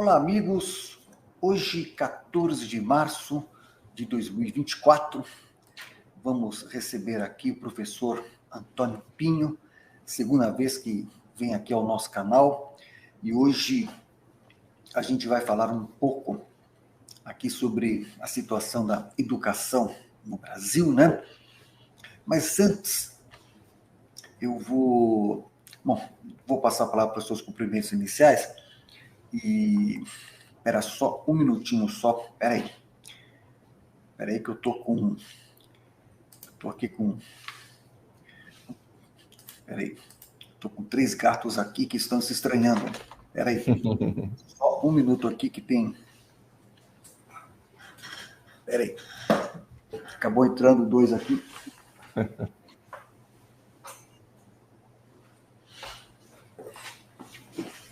Olá, amigos. Hoje, 14 de março de 2024, vamos receber aqui o professor Antônio Pinho, segunda vez que vem aqui ao nosso canal, e hoje a gente vai falar um pouco aqui sobre a situação da educação no Brasil, né? Mas antes, eu vou passar a palavra para os seus cumprimentos iniciais e... Espera só um minutinho só. Espera aí que eu tô aqui com... Espera aí. Tô com 3 gatos aqui que estão se estranhando. Espera aí. Só um minuto aqui que tem... Espera aí. Acabou entrando 2 aqui.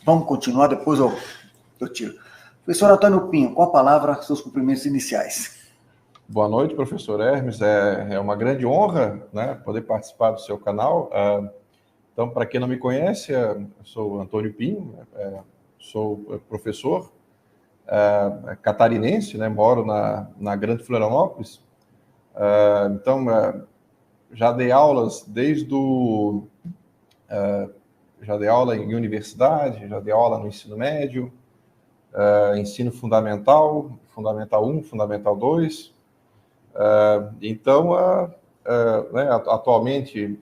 Vamos continuar, depois eu tiro. Professor Antônio Pinho, com a palavra, seus cumprimentos iniciais. Boa noite, professor Hermes. É uma grande honra, né, poder participar do seu canal. Então, para quem não me conhece, eu sou Antônio Pinho, sou professor catarinense, né, moro na Grande Florianópolis. Então, já dei aulas já dei aula em universidade, já dei aula no ensino médio, ensino fundamental, Fundamental 1, Fundamental 2. Então, né, atualmente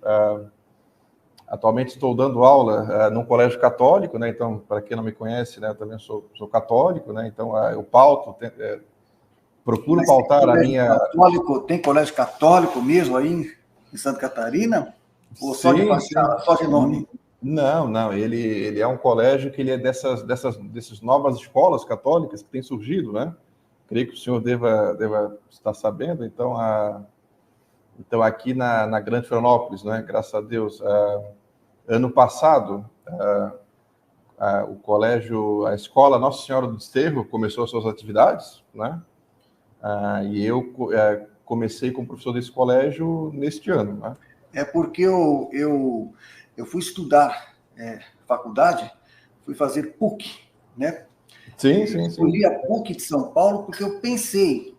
estou dando aula num colégio católico, né? Então, para quem não me conhece, né, eu também sou católico, né? Então, eu pauto, procuro pautar a minha... Tem colégio católico mesmo aí em Santa Catarina? Ou só de fachada, só de nome? Não. Ele é um colégio que ele é dessas novas escolas católicas que têm surgido, né? Creio que o senhor deva estar sabendo. Então, aqui na Grande Florianópolis, né? Graças a Deus, ano passado, a escola Nossa Senhora do Desterro começou as suas atividades, né? E eu comecei como professor desse colégio neste ano, né? É porque eu fui estudar faculdade, fui fazer PUC, né? Sim. Escolhi a PUC de São Paulo porque eu pensei,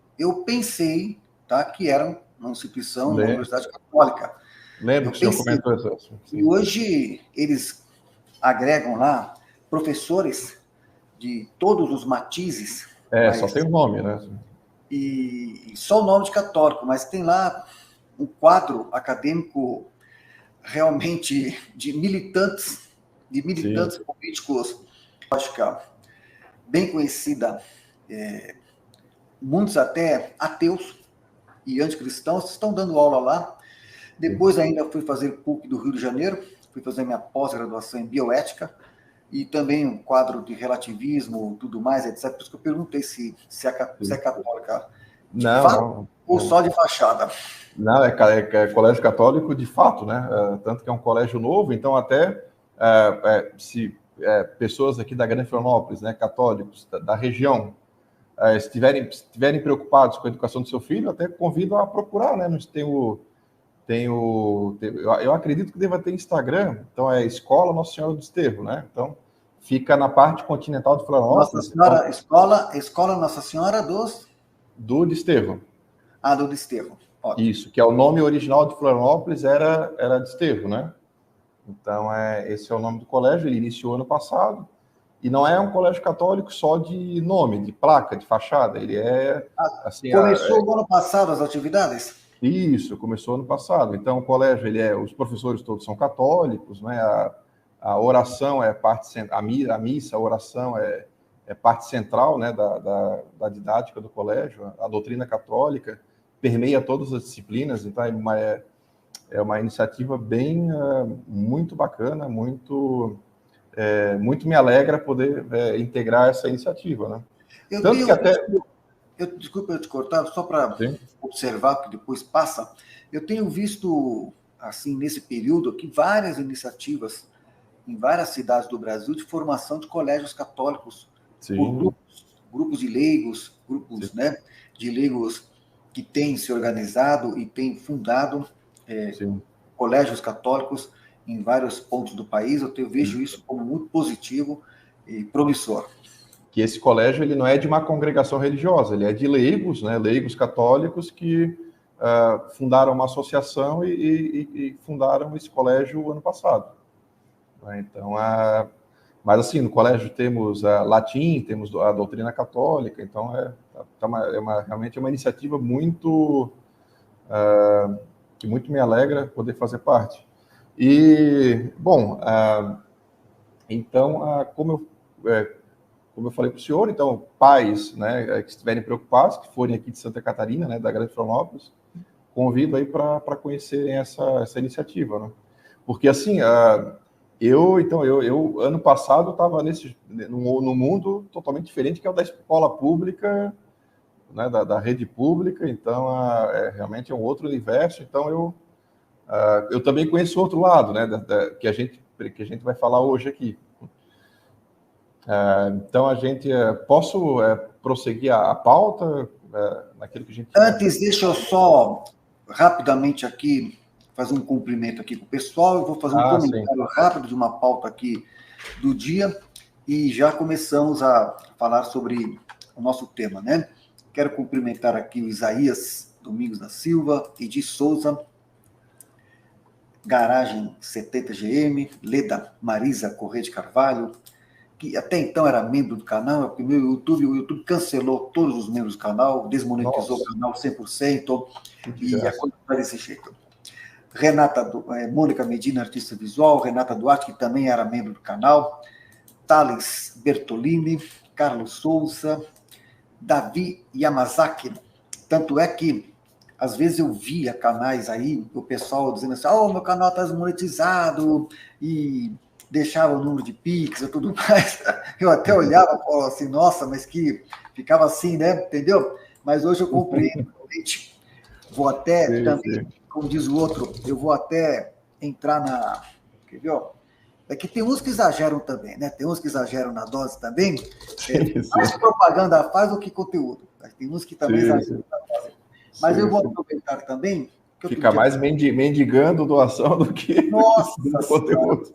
tá, que era uma instituição, uma universidade católica. Lembro que o senhor comentou isso. E hoje eles agregam lá professores de todos os matizes. Só tem o nome, né? E só o nome de católico, mas tem lá um quadro acadêmico realmente de militantes políticos, acho que bem conhecida, muitos até ateus e anticristãos estão dando aula lá. Depois ainda fui fazer PUC do Rio de Janeiro, fui fazer minha pós-graduação em bioética e também um quadro de relativismo, tudo mais, etc. Por isso que eu perguntei se é católica de fato ou só de fachada. Não, é colégio católico de fato, né? Tanto que é um colégio novo, então até se pessoas aqui da Grande Florianópolis, né, católicos da região, estiverem preocupados com a educação do seu filho, até convido a procurar, né? Eu acredito que deva ter Instagram, então é Escola Nossa Senhora do Desterro, né? Então fica na parte continental de Florianópolis. Escola Nossa Senhora do Desterro. Do Desterro. Ótimo. Isso, que é o nome original de Florianópolis, era Desterro, né? Então, esse é o nome do colégio, ele iniciou ano passado, e não é um colégio católico só de nome, de placa, de fachada, ele assim... Começou no ano passado as atividades? Isso, começou ano passado. Então, o colégio, os professores todos são católicos, né? A oração a missa, a oração é parte central, né, da didática do colégio, a doutrina católica permeia todas as disciplinas, então é uma iniciativa muito bacana, muito me alegra poder integrar essa iniciativa, né? Desculpa eu te cortar, só para observar, que depois passa. Eu tenho visto, assim, nesse período aqui, várias iniciativas em várias cidades do Brasil de formação de colégios católicos por grupos de leigos, né, de leigos que têm se organizado e têm fundado colégios católicos em vários pontos do país. Eu vejo isso como muito positivo e promissor. que esse colégio ele não é de uma congregação religiosa, ele é de leigos, né, leigos católicos que fundaram uma associação e fundaram esse colégio ano passado. Então, mas assim, no colégio temos latim, temos a doutrina católica, então realmente é uma iniciativa muito que muito me alegra poder fazer parte. E, bom, então, como eu falei para o senhor, então, pais, né, que estiverem preocupados, que forem aqui de Santa Catarina, né, da Grande Florianópolis, convido aí para conhecerem essa iniciativa, né? Porque, assim, eu ano passado, estava no mundo totalmente diferente, que é o da escola pública, né, da rede pública, então, realmente é um outro universo, então eu também conheço o outro lado, né, que a gente vai falar hoje aqui. Então, posso prosseguir a pauta naquilo que a gente... Antes, deixa eu só rapidamente aqui fazer um cumprimento aqui com o pessoal. Eu vou fazer um comentário rápido de uma pauta aqui do dia e já começamos a falar sobre o nosso tema, né? Quero cumprimentar aqui o Isaías Domingos da Silva, Edi Souza, Garagem 70GM, Leda Marisa Correia de Carvalho, que até então era membro do canal, porque o YouTube cancelou todos os membros do canal, desmonetizou o canal 100%, e a coisa está desse jeito. Mônica Medina, artista visual, Renata Duarte, que também era membro do canal, Thales Bertolini, Carlos Souza, Davi Yamazaki. Tanto é que, às vezes, eu via canais aí, o pessoal dizendo assim, meu canal está desmonetizado, e deixava o número de Pix e tudo mais. Eu até olhava e falava assim, nossa, mas que ficava assim, né? Entendeu? Mas hoje eu compreendo. Vou até também, como diz o outro, eu vou até entrar na... Quer ver? É que tem uns que exageram também, né? Tem uns que exageram na dose também. Mais propaganda faz do que conteúdo. Tem uns que também exageram na dose. Mas eu vou aproveitar também... Fica mais mendigando doação do que conteúdo.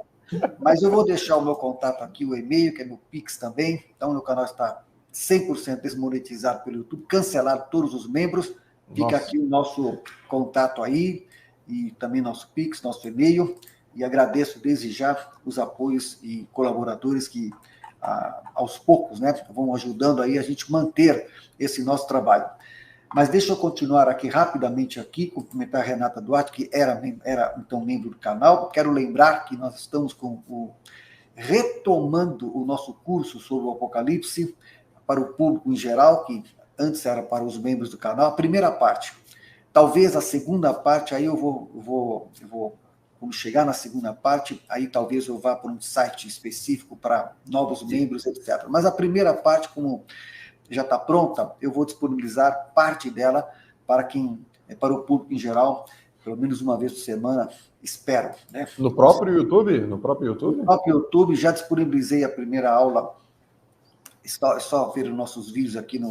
Mas eu vou deixar o meu contato aqui, o e-mail, que é meu Pix também. Então, meu canal está 100% desmonetizado pelo YouTube, cancelado todos os membros. Fica aqui o nosso contato aí, e também nosso Pix, nosso e-mail. E agradeço desde já os apoios e colaboradores que, aos poucos, né, vão ajudando aí a gente manter esse nosso trabalho. Mas deixa eu continuar aqui rapidamente cumprimentar a Renata Duarte, que era então membro do canal. Quero lembrar que nós estamos retomando o nosso curso sobre o Apocalipse para o público em geral, que antes era para os membros do canal. A primeira parte. Talvez a segunda parte, aí eu vou quando chegar na segunda parte, aí talvez eu vá para um site específico para novos membros, etc. Mas a primeira parte, como já está pronta, eu vou disponibilizar parte dela para o público em geral, pelo menos uma vez por semana, espero. Né? No próprio YouTube? No próprio YouTube, já disponibilizei a primeira aula, é só ver os nossos vídeos aqui,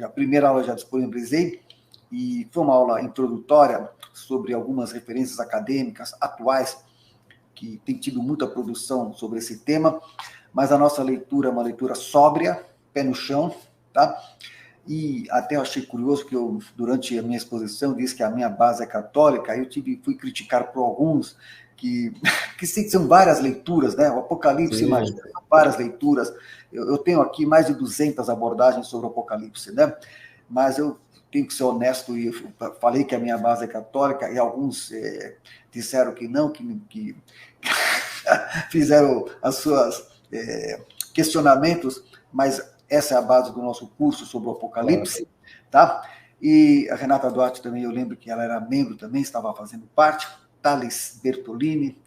a primeira aula já disponibilizei, e foi uma aula introdutória sobre algumas referências acadêmicas atuais, que tem tido muita produção sobre esse tema, mas a nossa leitura é uma leitura sóbria, pé no chão, tá? E até eu achei curioso que durante a minha exposição, disse que a minha base é católica, aí fui criticar por alguns que são várias leituras, né? O Apocalipse, imagina, várias leituras. Eu tenho aqui mais de 200 abordagens sobre o Apocalipse, né? Mas eu tenho que ser honesto e falei que a minha base é católica e alguns disseram que não, que fizeram as suas questionamentos, mas essa é a base do nosso curso sobre o Apocalipse, tá? E a Renata Duarte também, eu lembro que ela era membro também, estava fazendo parte, Thales Bertolini,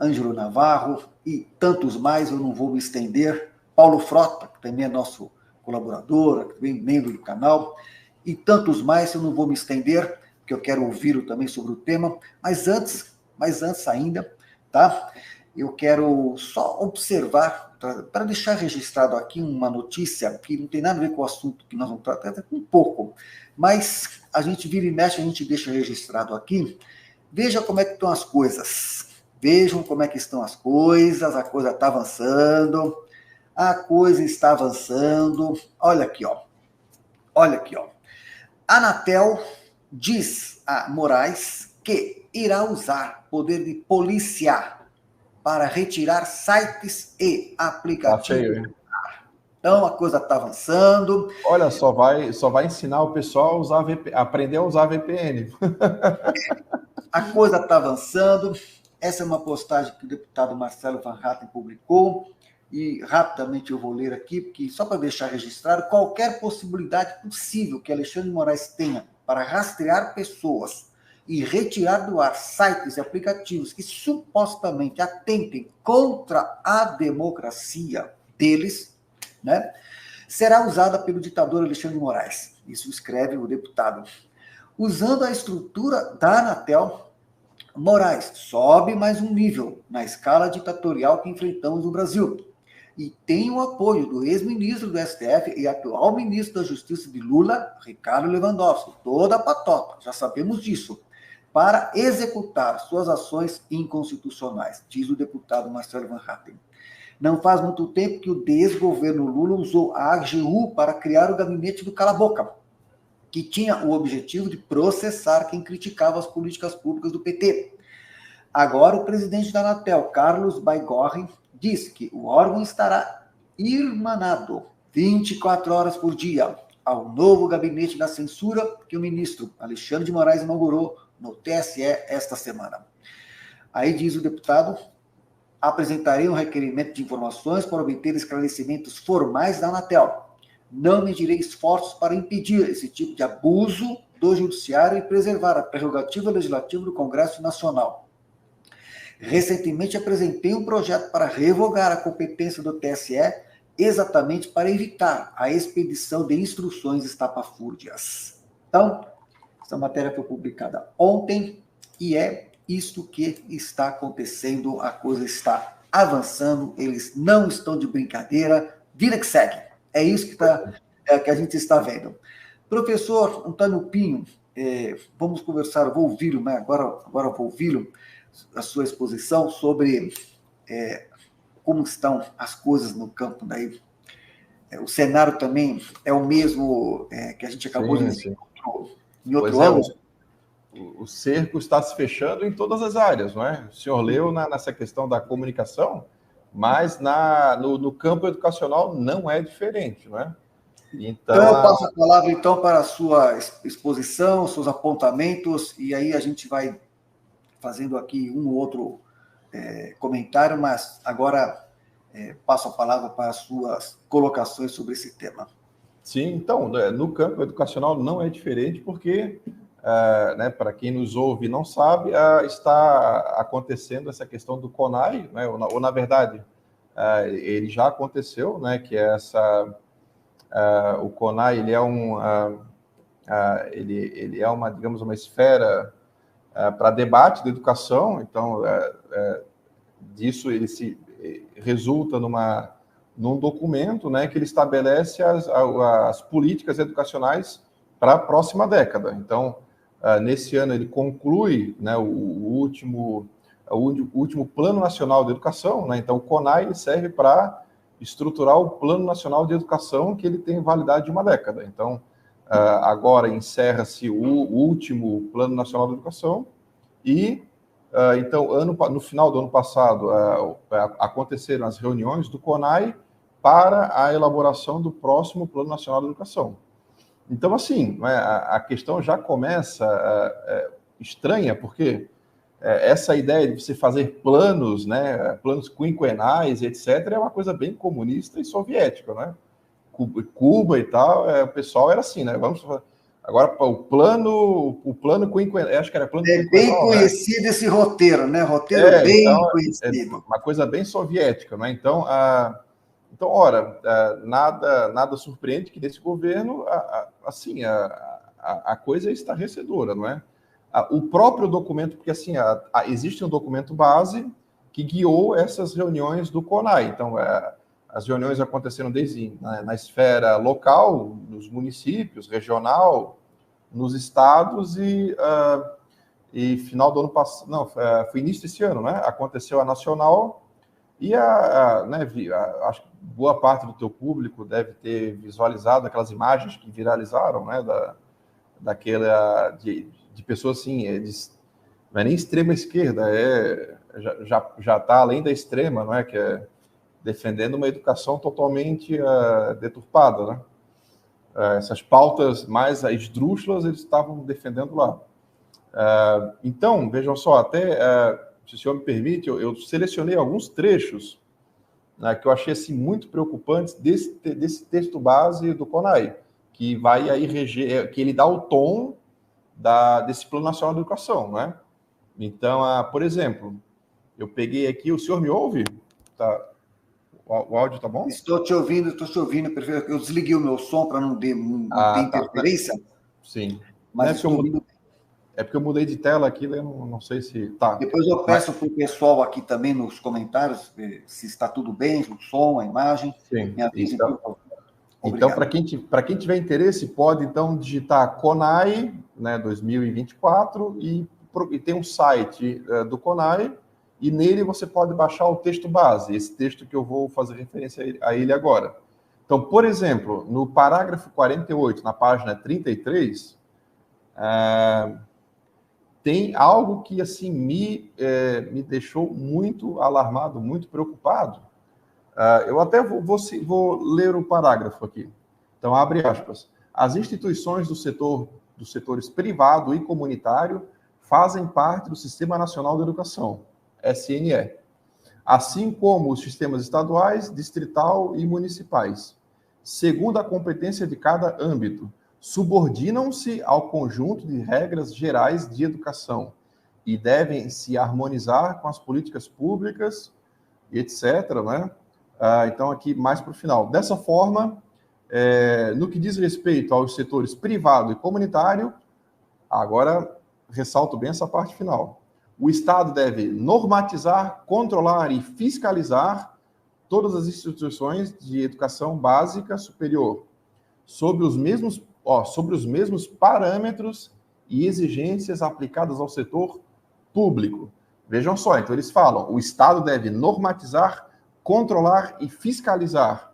Ângelo Navarro e tantos mais, eu não vou me estender, Paulo Frota, que também é nosso colaborador, também membro do canal, e tantos mais, eu não vou me estender, porque eu quero ouvi-lo também sobre o tema, mas antes ainda, tá? Eu quero só observar, para deixar registrado aqui uma notícia que não tem nada a ver com o assunto que nós vamos tratar, um pouco, mas a gente vira e mexe, a gente deixa registrado aqui. Veja como é que estão as coisas. Vejam como é que estão as coisas, a coisa está avançando. A coisa está avançando. Olha aqui, ó. Olha aqui, ó. A Anatel diz a Moraes que irá usar poder de policiar para retirar sites e Tá aplicativos. feio, hein? Então, a coisa está avançando. Olha, só vai ensinar o pessoal a usar aprender a usar VPN. A coisa está avançando. Essa é uma postagem que o deputado Marcelo Van Hatten publicou. E rapidamente eu vou ler aqui, porque só para deixar registrado, qualquer possibilidade possível que Alexandre de Moraes tenha para rastrear pessoas e retirar do ar sites e aplicativos que supostamente atentem contra a democracia deles, né, será usada pelo ditador Alexandre de Moraes. Isso escreve o deputado. Usando a estrutura da Anatel, Moraes sobe mais um nível na escala ditatorial que enfrentamos no Brasil. E tem o apoio do ex-ministro do STF e atual ministro da Justiça de Lula, Ricardo Lewandowski, toda a patota, já sabemos disso, para executar suas ações inconstitucionais, diz o deputado Marcelo Van Hatten. Não faz muito tempo que o desgoverno Lula usou a AGU para criar o gabinete do cala-boca, que tinha o objetivo de processar quem criticava as políticas públicas do PT. Agora, o presidente da Anatel, Carlos Baigorre, diz que o órgão estará irmanado 24 horas por dia ao novo gabinete da censura que o ministro Alexandre de Moraes inaugurou no TSE esta semana. Aí diz o deputado: apresentarei um requerimento de informações para obter esclarecimentos formais da Anatel. Não medirei esforços para impedir esse tipo de abuso do judiciário e preservar a prerrogativa legislativa do Congresso Nacional. Recentemente apresentei um projeto para revogar a competência do TSE, exatamente para evitar a expedição de instruções estapafúrdias. Então, essa matéria foi publicada ontem e é isto que está acontecendo, a coisa está avançando, eles não estão de brincadeira, vida que segue. É isso que a gente está vendo. Professor Antônio Pinho, vamos conversar, eu vou ouvi-lo, né? Agora eu vou ouvi-lo, a sua exposição sobre como estão as coisas no campo daí. O cenário também é o mesmo que a gente acabou de ver em outro ano. O cerco está se fechando em todas as áreas, não é? O senhor leu nessa questão da comunicação, mas no campo educacional não é diferente, não é? Então eu passo a palavra então para a sua exposição, seus apontamentos, e aí a gente vai fazendo aqui um ou outro comentário, mas agora passo a palavra para as suas colocações sobre esse tema. Sim, então, no campo educacional não é diferente, porque, para quem nos ouve e não sabe, está acontecendo essa questão do CONAI, né, ou na verdade, ele já aconteceu, né, que é o CONAI, ele é uma, digamos, uma esfera para debate da educação, então, disso ele se resulta num documento, né, que ele estabelece as políticas educacionais para a próxima década. Então, nesse ano ele conclui, né, o último Plano Nacional de Educação, né? Então o CONAI ele serve para estruturar o Plano Nacional de Educação, que ele tem validade de uma década. Então, agora encerra-se o último Plano Nacional de Educação e então, no final do ano passado, aconteceram as reuniões do CONAI para a elaboração do próximo Plano Nacional de Educação. Então, assim, a questão já começa estranha, porque essa ideia de você fazer planos, né, planos quinquenais, etc., é uma coisa bem comunista e soviética, né? Cuba e tal, o pessoal era assim, né? Vamos fazer. Agora, o plano quinquenal, acho que era plano quinquenal. É bem conhecido, né? Esse roteiro, né? Roteiro bem então, conhecido. É uma coisa bem soviética, né? Então, ora, nada surpreende que nesse governo, assim, a coisa é estarrecedora, não é? O próprio documento, porque assim, existe um documento base que guiou essas reuniões do CONAI. Então, as reuniões aconteceram desde na esfera local, nos municípios, regional, nos estados e final do ano passado, não, foi início desse ano, né? Aconteceu a nacional e acho que boa parte do teu público deve ter visualizado aquelas imagens que viralizaram, né, de pessoas assim, não é nem extrema esquerda, já está além da extrema, não é, que é defendendo uma educação totalmente deturpada, né? Essas pautas mais esdrúxulas eles estavam defendendo lá. Então, vejam só, até, se o senhor me permite, eu selecionei alguns trechos, né, que eu achei assim, muito preocupantes desse texto base do CONAI, que vai aí reger, que ele dá o tom desse Plano Nacional de Educação, né? Então, por exemplo, eu peguei aqui, o senhor me ouve? Tá, o áudio tá bom? Estou te ouvindo, perfeito. Eu desliguei o meu som para não ter Tá. interferência. Sim. Mas estou ouvindo. É porque eu mudei de tela aqui, eu não sei se... Tá. Depois eu peço para o pessoal aqui também nos comentários se está tudo bem, o som, a imagem. Sim. Me avisem, por favor. Então, para quem tiver interesse, pode, então, digitar CONAI, né, 2024, e tem um site do CONAI, e nele você pode baixar o texto base, esse texto que eu vou fazer referência a ele agora. Então, por exemplo, no parágrafo 48, na página 33, tem algo que, assim, me deixou muito alarmado, muito preocupado. Eu até vou ler o parágrafo aqui. Então, abre aspas. As instituições dos setores privado e comunitário fazem parte do Sistema Nacional de Educação, SNE, assim como os sistemas estaduais, distrital e municipais, segundo a competência de cada âmbito, subordinam-se ao conjunto de regras gerais de educação e devem se harmonizar com as políticas públicas, etc., né? Então, aqui mais para o final. Dessa forma, no que diz respeito aos setores privado e comunitário, agora ressalto bem essa parte final. O Estado deve normatizar, controlar e fiscalizar todas as instituições de educação básica superior, sobre os mesmos parâmetros e exigências aplicadas ao setor público. Vejam só, então eles falam, o Estado deve normatizar, controlar e fiscalizar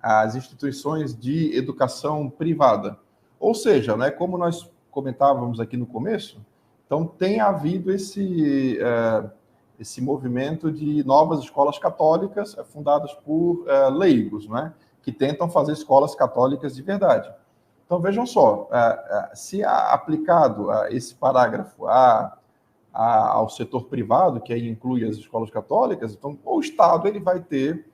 as instituições de educação privada. Ou seja, né, como nós comentávamos aqui no começo, então tem havido esse movimento de novas escolas católicas fundadas por leigos, né, que tentam fazer escolas católicas de verdade. Então, vejam só, se aplicado esse parágrafo ao setor privado, que aí inclui as escolas católicas, então o Estado ele vai ter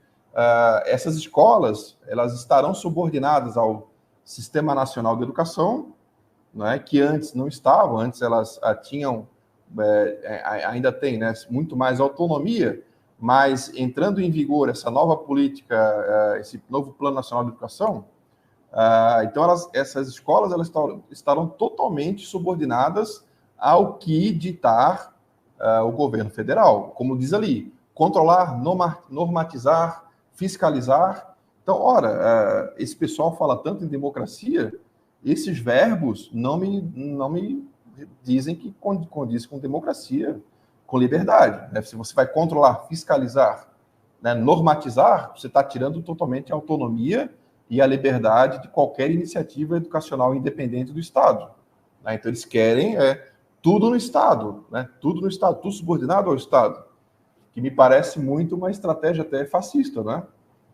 essas escolas, elas estarão subordinadas ao Sistema Nacional de Educação, né, que antes não estavam, antes elas tinham, ainda tem, né, muito mais autonomia, mas entrando em vigor essa nova política, esse novo Plano Nacional de Educação, então essas escolas elas estarão totalmente subordinadas ao que ditar o governo federal, como diz ali, controlar, normatizar, fiscalizar. Então, ora, esse pessoal fala tanto em democracia, esses verbos não me dizem que condiz com democracia, com liberdade. Né? Se você vai controlar, fiscalizar, né, normatizar, você está tirando totalmente a autonomia e a liberdade de qualquer iniciativa educacional independente do Estado. Né? Então, eles querem tudo no Estado, né? Tudo no Estado, tudo subordinado ao Estado, que me parece muito uma estratégia até fascista, né?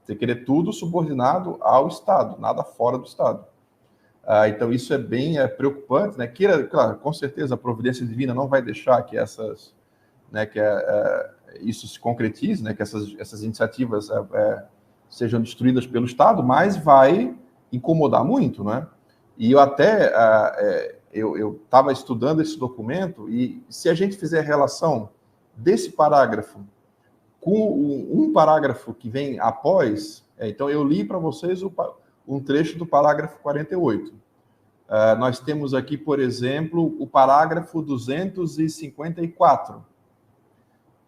Você querer tudo subordinado ao Estado, nada fora do Estado. Então, isso é bem preocupante, né? Claro, com certeza a providência divina não vai deixar que isso se concretize, né? Que essas iniciativas sejam destruídas pelo Estado, mas vai incomodar muito, né? E eu até eu estava estudando esse documento e se a gente fizer a relação desse parágrafo com um parágrafo que vem após, então eu li para vocês um trecho do parágrafo 48. Nós temos aqui, por exemplo, o parágrafo 254,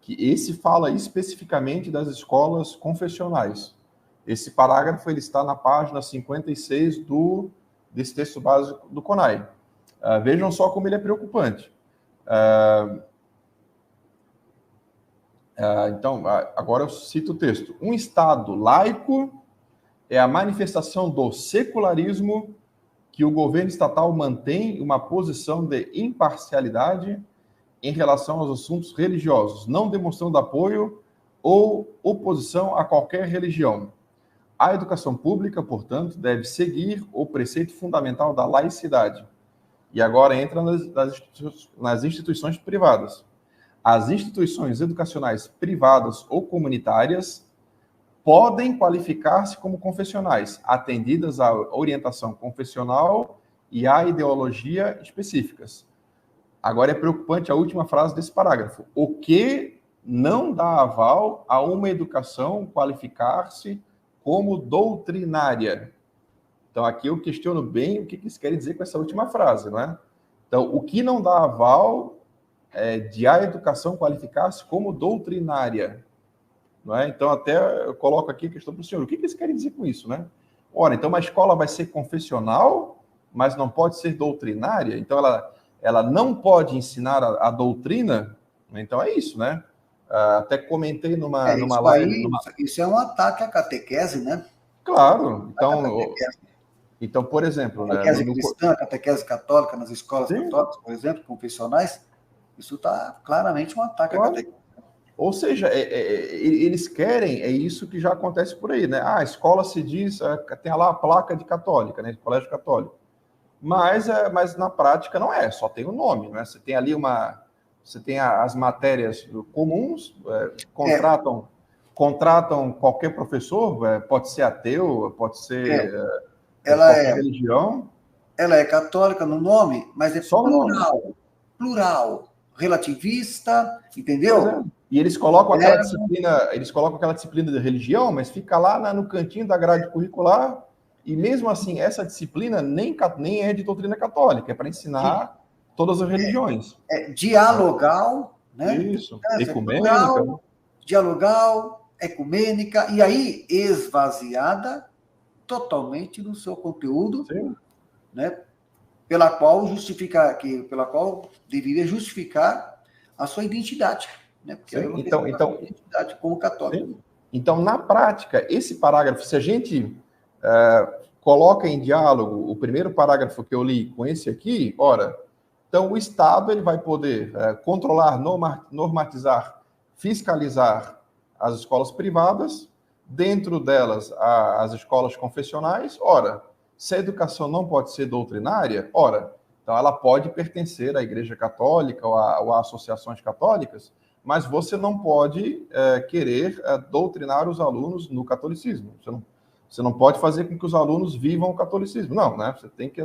que esse fala especificamente das escolas confessionais. Esse parágrafo ele está na página 56 desse texto básico do CONAI. Vejam só como ele é preocupante. Então, agora eu cito o texto. Um Estado laico é a manifestação do secularismo que o governo estatal mantém uma posição de imparcialidade em relação aos assuntos religiosos, não demonstrando apoio ou oposição a qualquer religião. A educação pública, portanto, deve seguir o preceito fundamental da laicidade. E agora entra nas instituições privadas. As instituições educacionais privadas ou comunitárias podem qualificar-se como confessionais, atendidas à orientação confessional e à ideologia específicas. Agora é preocupante a última frase desse parágrafo. O que não dá aval a uma educação qualificar-se como doutrinária. Então, aqui eu questiono bem o que eles querem dizer com essa última frase, não é? Então, o que não dá aval de a educação qualificar-se como doutrinária. Não é? Então, até eu coloco aqui a questão para o senhor. O que eles querem dizer com isso, né? Ora, então uma escola vai ser confessional, mas não pode ser doutrinária? Então, ela não pode ensinar a doutrina? Então, é isso, né? Até comentei numa live... Isso é um ataque à catequese, né? Claro. Então, por exemplo... Catequese cristã, catequese católica nas escolas católicas, por exemplo, confessionais, isso está claramente um ataque à catequese. Ou seja, eles querem, é isso que já acontece por aí, né? A escola se diz, tem lá a placa de católica, né? De colégio católico. Mas na prática não é, só tem o nome, né? Você tem ali você tem as matérias comuns, contratam qualquer professor, pode ser ateu, pode ser qualquer religião. Ela é católica no nome, mas é só plural, relativista, entendeu? E eles colocam aquela disciplina de religião, mas fica lá no cantinho da grade curricular, e mesmo assim, essa disciplina nem é de doutrina católica, é para ensinar todas as religiões. Dialogal, né? Isso, ecumênica. Dialogal, ecumênica, e aí esvaziada totalmente no seu conteúdo, né? Pela qual deveria justificar a sua identidade. Né? Porque então, identidade como católico. Sim. Então, na prática, esse parágrafo, se a gente coloca em diálogo o primeiro parágrafo que eu li com esse aqui, então o Estado ele vai poder controlar, normatizar, fiscalizar as escolas privadas, dentro delas as escolas confessionais. Se a educação não pode ser doutrinária, então ela pode pertencer à Igreja Católica ou a associações católicas, mas você não pode querer doutrinar os alunos no catolicismo. Você não pode fazer com que os alunos vivam o catolicismo. Não, né? Você tem que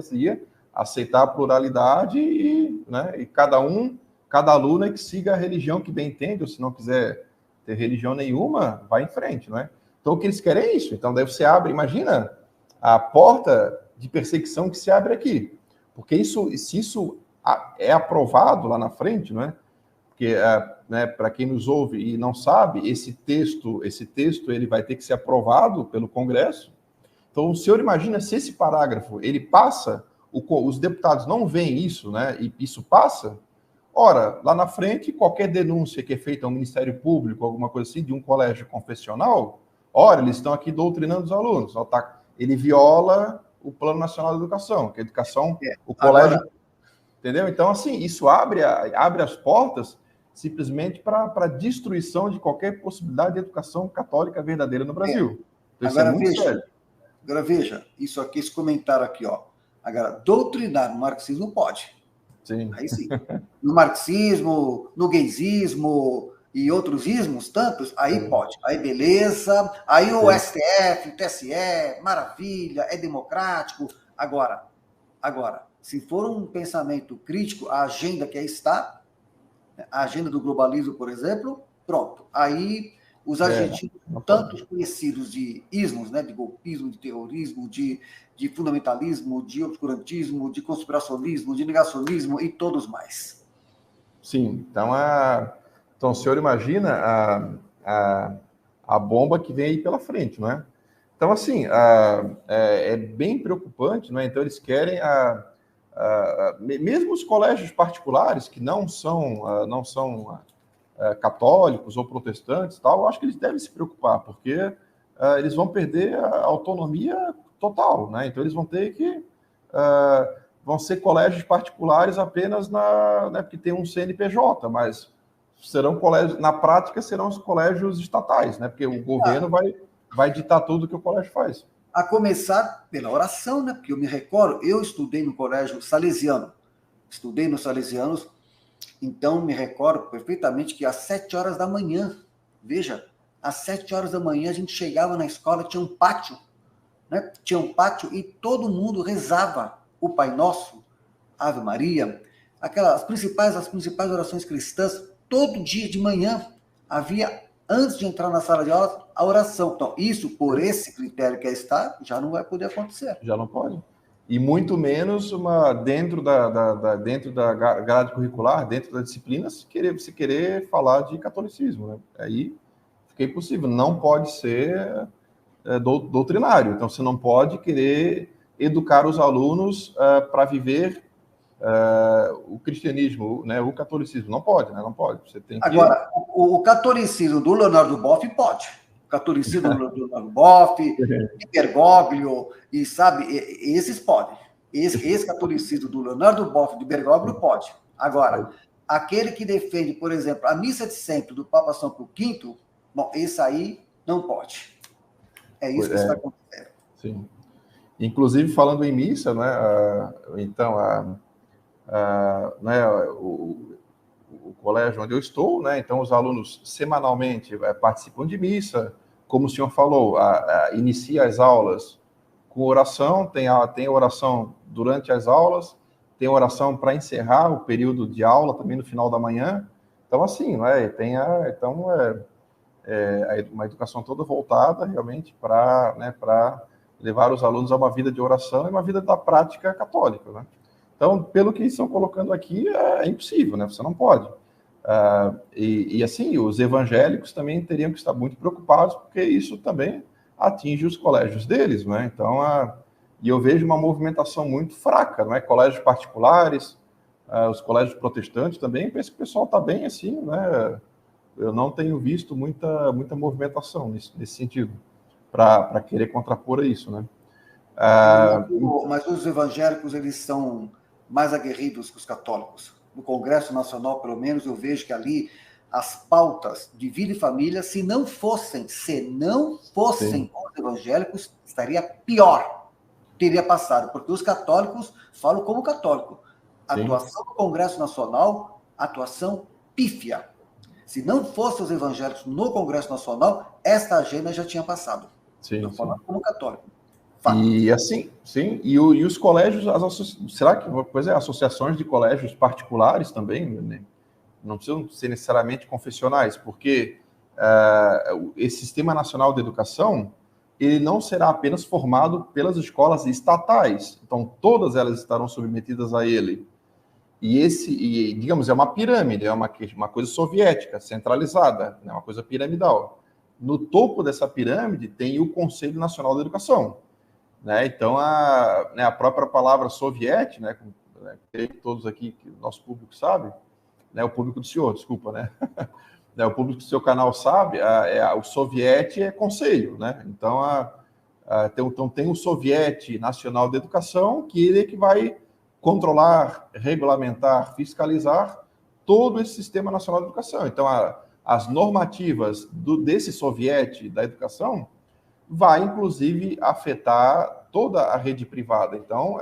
aceitar a pluralidade e cada aluno é que siga a religião que bem entende, ou se não quiser ter religião nenhuma, vai em frente, né? Então, o que eles querem é isso. Então, daí você abre, imagina a porta de perseguição que se abre aqui. Porque se isso é aprovado lá na frente, não é? Porque, para quem nos ouve e não sabe, esse texto ele vai ter que ser aprovado pelo Congresso. Então, o senhor imagina se esse parágrafo ele passa, os deputados não veem isso, né? E isso passa. Lá na frente, qualquer denúncia que é feita ao Ministério Público, alguma coisa assim, de um colégio confessional, eles estão aqui doutrinando os alunos. Ele viola o Plano Nacional de Educação, que a educação, o colégio... Entendeu? Então, assim, isso abre as portas simplesmente para a destruição de qualquer possibilidade de educação católica verdadeira no Brasil. Então, agora, veja, esse comentário aqui, Agora, doutrinar no marxismo pode. Sim. Aí sim. No marxismo, no gaysismo e outros ismos, tantos, aí pode. Aí beleza, aí o STF, o TSE, maravilha, é democrático. Agora, se for um pensamento crítico, a agenda que aí está, a agenda do globalismo, por exemplo, pronto. Aí os adjetivos tantos conhecidos de ismos, né, de golpismo, de terrorismo, de fundamentalismo, de obscurantismo, de conspiracionismo, de negacionismo e todos mais. Sim, então o senhor imagina a bomba que vem aí pela frente, não é? Então, assim, é bem preocupante, não é? Então, eles querem mesmo os colégios particulares que não são católicos ou protestantes, tal, eu acho que eles devem se preocupar, porque eles vão perder a autonomia total, né? Então eles vão ter que vão ser colégios particulares apenas né, porque tem um CNPJ, mas serão colégios, na prática serão os colégios estatais, né? Porque o governo vai ditar tudo que o colégio faz. A começar pela oração, né? Porque eu me recordo, eu estudei no colégio salesiano, estudei nos salesianos, então me recordo perfeitamente que às 7 horas da manhã, veja, às 7 horas da manhã a gente chegava na escola, tinha um pátio, né? Tinha um pátio e todo mundo rezava o Pai Nosso, Ave Maria, as principais orações cristãs, todo dia de manhã havia, antes de entrar na sala de aula, a oração. Então, isso, por esse critério que está, já não vai poder acontecer. Já não pode. E muito menos dentro da grade curricular, dentro da disciplina, se querer falar de catolicismo, né? Aí fica impossível. Não pode ser doutrinário. Então, você não pode querer educar os alunos para viver o cristianismo, né, o catolicismo. Não pode, né? Não pode. Você tem que... Agora, o catolicismo do Leonardo Boff pode. O catolicismo do Leonardo Boff, de Bergoglio, e sabe, esses podem. Esse catolicismo do Leonardo Boff, de Bergoglio, pode. Agora, aquele que defende, por exemplo, a missa de sempre do Papa São Pio V, bom, esse aí não pode. É isso que está acontecendo. Sim. Inclusive, falando em missa, né, então, né, o colégio onde eu estou, né, então os alunos semanalmente participam de missa, como o senhor falou, inicia as aulas com oração, tem oração durante as aulas, tem oração para encerrar o período de aula também no final da manhã. Então, assim, né, tem uma educação toda voltada realmente para, né, levar os alunos a uma vida de oração e uma vida da prática católica, né? Então, pelo que estão colocando aqui, é impossível, né? Você não pode. E assim, os evangélicos também teriam que estar muito preocupados, porque isso também atinge os colégios deles, né? Então, e eu vejo uma movimentação muito fraca, não é? Colégios particulares, os colégios protestantes também, penso que o pessoal está bem assim, né? Eu não tenho visto muita movimentação nesse sentido, para querer contrapor a isso, né? Mas os evangélicos, eles são mais aguerridos que os católicos. No Congresso Nacional, pelo menos, eu vejo que ali as pautas de vida e família, se não fossem Sim. os evangélicos, estaria pior, teria passado, porque os católicos, falo como católico, atuação do Congresso Nacional, atuação pífia. Se não fossem os evangélicos no Congresso Nacional, esta agenda já tinha passado. Estou falando como católico. Fato. E assim, sim, e os colégios, será que, associações de colégios particulares também, né? Não precisam ser necessariamente confessionais, porque esse Sistema Nacional de Educação, ele não será apenas formado pelas escolas estatais, então todas elas estarão submetidas a ele. E digamos, é uma pirâmide, é uma coisa soviética, centralizada, é uma coisa piramidal. No topo dessa pirâmide tem o Conselho Nacional de Educação, né? Então, a própria palavra soviética, né, que todos aqui, que o nosso público sabe, né, o público do senhor, desculpa, né? O público do seu canal sabe, o soviete é conselho, né? Então, tem o Soviete Nacional de Educação, que ele é que vai controlar, regulamentar, fiscalizar todo esse Sistema Nacional de Educação. Então, as normativas desse soviete da educação vai, inclusive, afetar toda a rede privada. Então,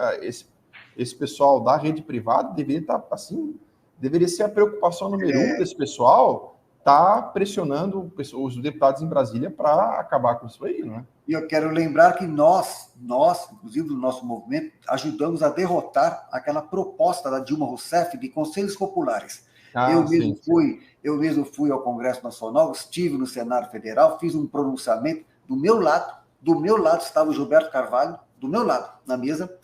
esse pessoal da rede privada deveria estar, assim, deveria ser a preocupação número 1 desse pessoal, tá pressionando os deputados em Brasília para acabar com isso aí, né? E eu quero lembrar que nós, inclusive do nosso movimento, ajudamos a derrotar aquela proposta da Dilma Rousseff de conselhos populares. Eu mesmo fui ao Congresso Nacional, estive no Senado Federal, fiz um pronunciamento. Do meu lado estava o Gilberto Carvalho, do meu lado, na mesa.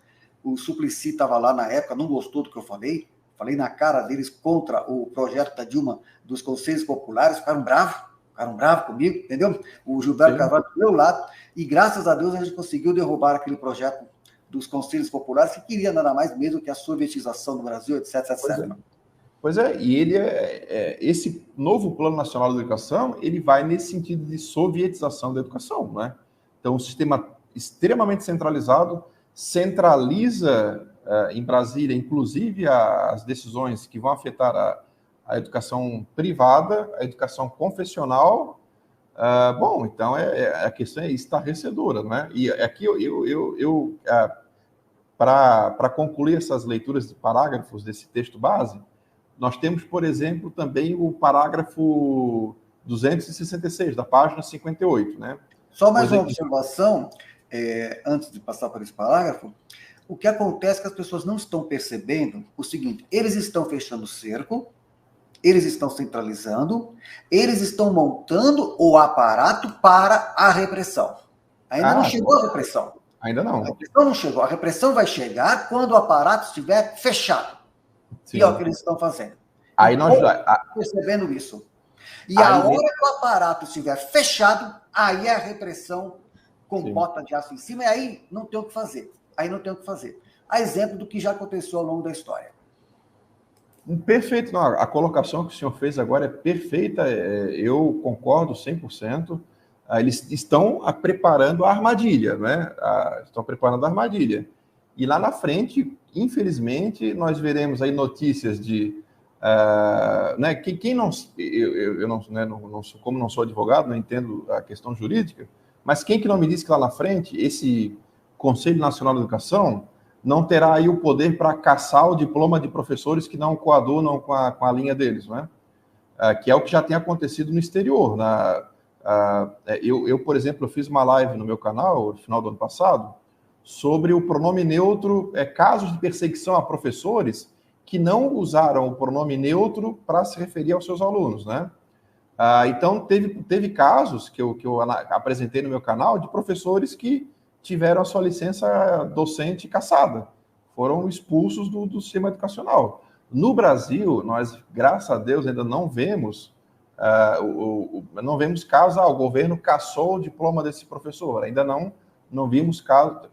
O Suplicy estava lá na época, não gostou do que eu falei na cara deles contra o projeto da Dilma dos Conselhos Populares, ficaram bravos comigo, entendeu? O Gilberto Carvalho do meu lado, e graças a Deus a gente conseguiu derrubar aquele projeto dos Conselhos Populares, que queria nada mais mesmo que a sovietização do Brasil, etc, etc. Pois é, e esse novo Plano Nacional de Educação, ele vai nesse sentido de sovietização da educação, né? Então, um sistema extremamente centralizado, centraliza em Brasília, inclusive, as decisões que vão afetar a educação privada, a educação confessional. Bom, então a questão é estarrecedora, né? E aqui para concluir essas leituras de parágrafos desse texto base, nós temos, por exemplo, também o parágrafo 266, da página 58, né? Só mais uma observação, antes de passar para esse parágrafo. O que acontece é que as pessoas não estão percebendo o seguinte: eles estão fechando o cerco, eles estão centralizando, eles estão montando o aparato para a repressão. Ainda não chegou a repressão. Ainda não. A repressão não chegou. A repressão vai chegar quando o aparato estiver fechado. Sim. E é o que eles estão fazendo. Aí nós percebendo isso. E a hora que o aparato estiver fechado, aí é a repressão com bota de aço em cima, e aí não tem o que fazer. A exemplo do que já aconteceu ao longo da história. Perfeito. Não, a colocação que o senhor fez agora é perfeita. Eu concordo 100%. Eles estão preparando a armadilha, né? Estão preparando a armadilha. E lá na frente, infelizmente, nós veremos aí notícias de... né, quem não... Eu não, né, como não sou advogado, não entendo a questão jurídica, mas quem que não me disse que lá na frente, esse Conselho Nacional de Educação não terá aí o poder para caçar o diploma de professores que não coadunam com a linha deles, né? Que é o que já tem acontecido no exterior. Eu, por exemplo, eu fiz uma live no meu canal, no final do ano passado, sobre o pronome neutro, casos de perseguição a professores que não usaram o pronome neutro para se referir aos seus alunos, né? Então, teve casos que eu apresentei no meu canal de professores que tiveram a sua licença docente cassada, foram expulsos do sistema educacional. No Brasil, nós, graças a Deus, ainda não vemos casos, o governo cassou o diploma desse professor, ainda não vimos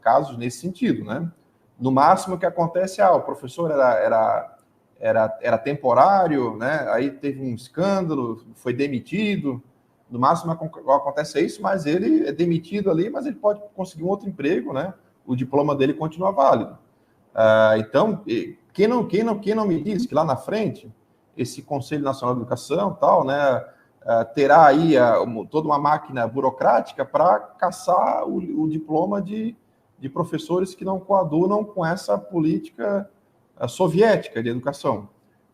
casos nesse sentido, né? No máximo que acontece, o professor era temporário, né? Aí teve um escândalo, foi demitido. No máximo acontece isso, mas ele é demitido ali, mas ele pode conseguir um outro emprego, né? O diploma dele continua válido. Então, quem não me diz que lá na frente esse Conselho Nacional de Educação, tal, né, terá aí toda uma máquina burocrática para caçar o diploma de professores que não coadunam com essa política soviética de educação.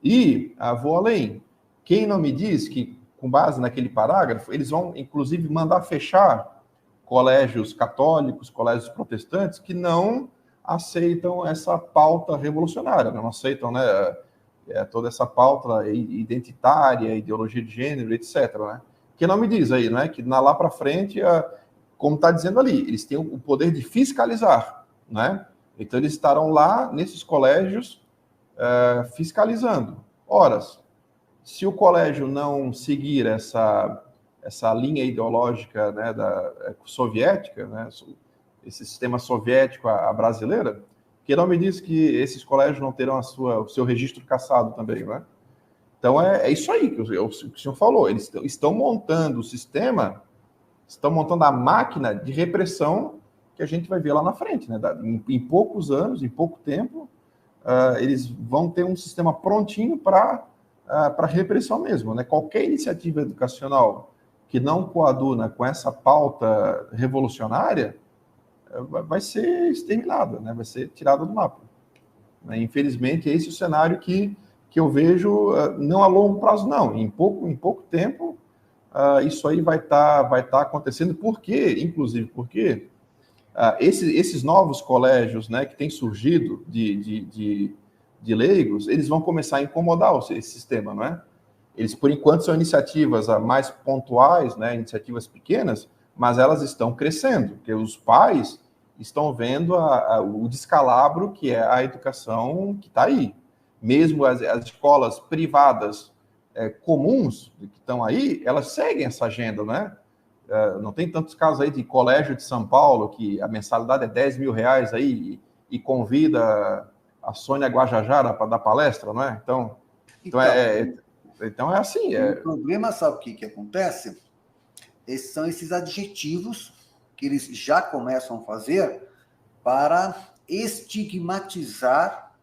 E vou além. Quem não me diz que, com base naquele parágrafo, eles vão, inclusive, mandar fechar colégios católicos, colégios protestantes, que não aceitam essa pauta revolucionária, não aceitam, né, toda essa pauta identitária, ideologia de gênero, etc. Né? Que não me diz aí, né, que lá para frente, como está dizendo ali, eles têm o poder de fiscalizar, né? Então, eles estarão lá nesses colégios fiscalizando. Ora, se o colégio não seguir essa linha ideológica, né, soviética, né, esse sistema soviético à brasileira, que não me diz que esses colégios não terão o seu registro cassado também, né? Então, é isso aí que o senhor falou. Eles estão montando o sistema, estão montando a máquina de repressão que a gente vai ver lá na frente, né? Em poucos anos, em pouco tempo, eles vão ter um sistema prontinho para repressão mesmo, né? Qualquer iniciativa educacional que não coaduna com essa pauta revolucionária vai ser exterminada, né? Vai ser tirada do mapa. Infelizmente, esse é o cenário que eu vejo, não a longo prazo, não. Em pouco tempo, isso aí vai tá acontecendo. Por quê? Inclusive porque esses novos colégios, né, que têm surgido de leigos, eles vão começar a incomodar esse sistema, não é? Eles, por enquanto, são iniciativas mais pontuais, né, iniciativas pequenas, mas elas estão crescendo, porque os pais estão vendo o descalabro que é a educação que está aí. Mesmo as escolas privadas comuns que estão aí, elas seguem essa agenda, né? Não tem tantos casos aí de colégio de São Paulo, que a mensalidade é 10 mil reais aí e convida a Sônia Guajajara para dar palestra, não é? Então... Então é assim. O problema, sabe o que acontece? São esses adjetivos que eles já começam a fazer para estigmatizar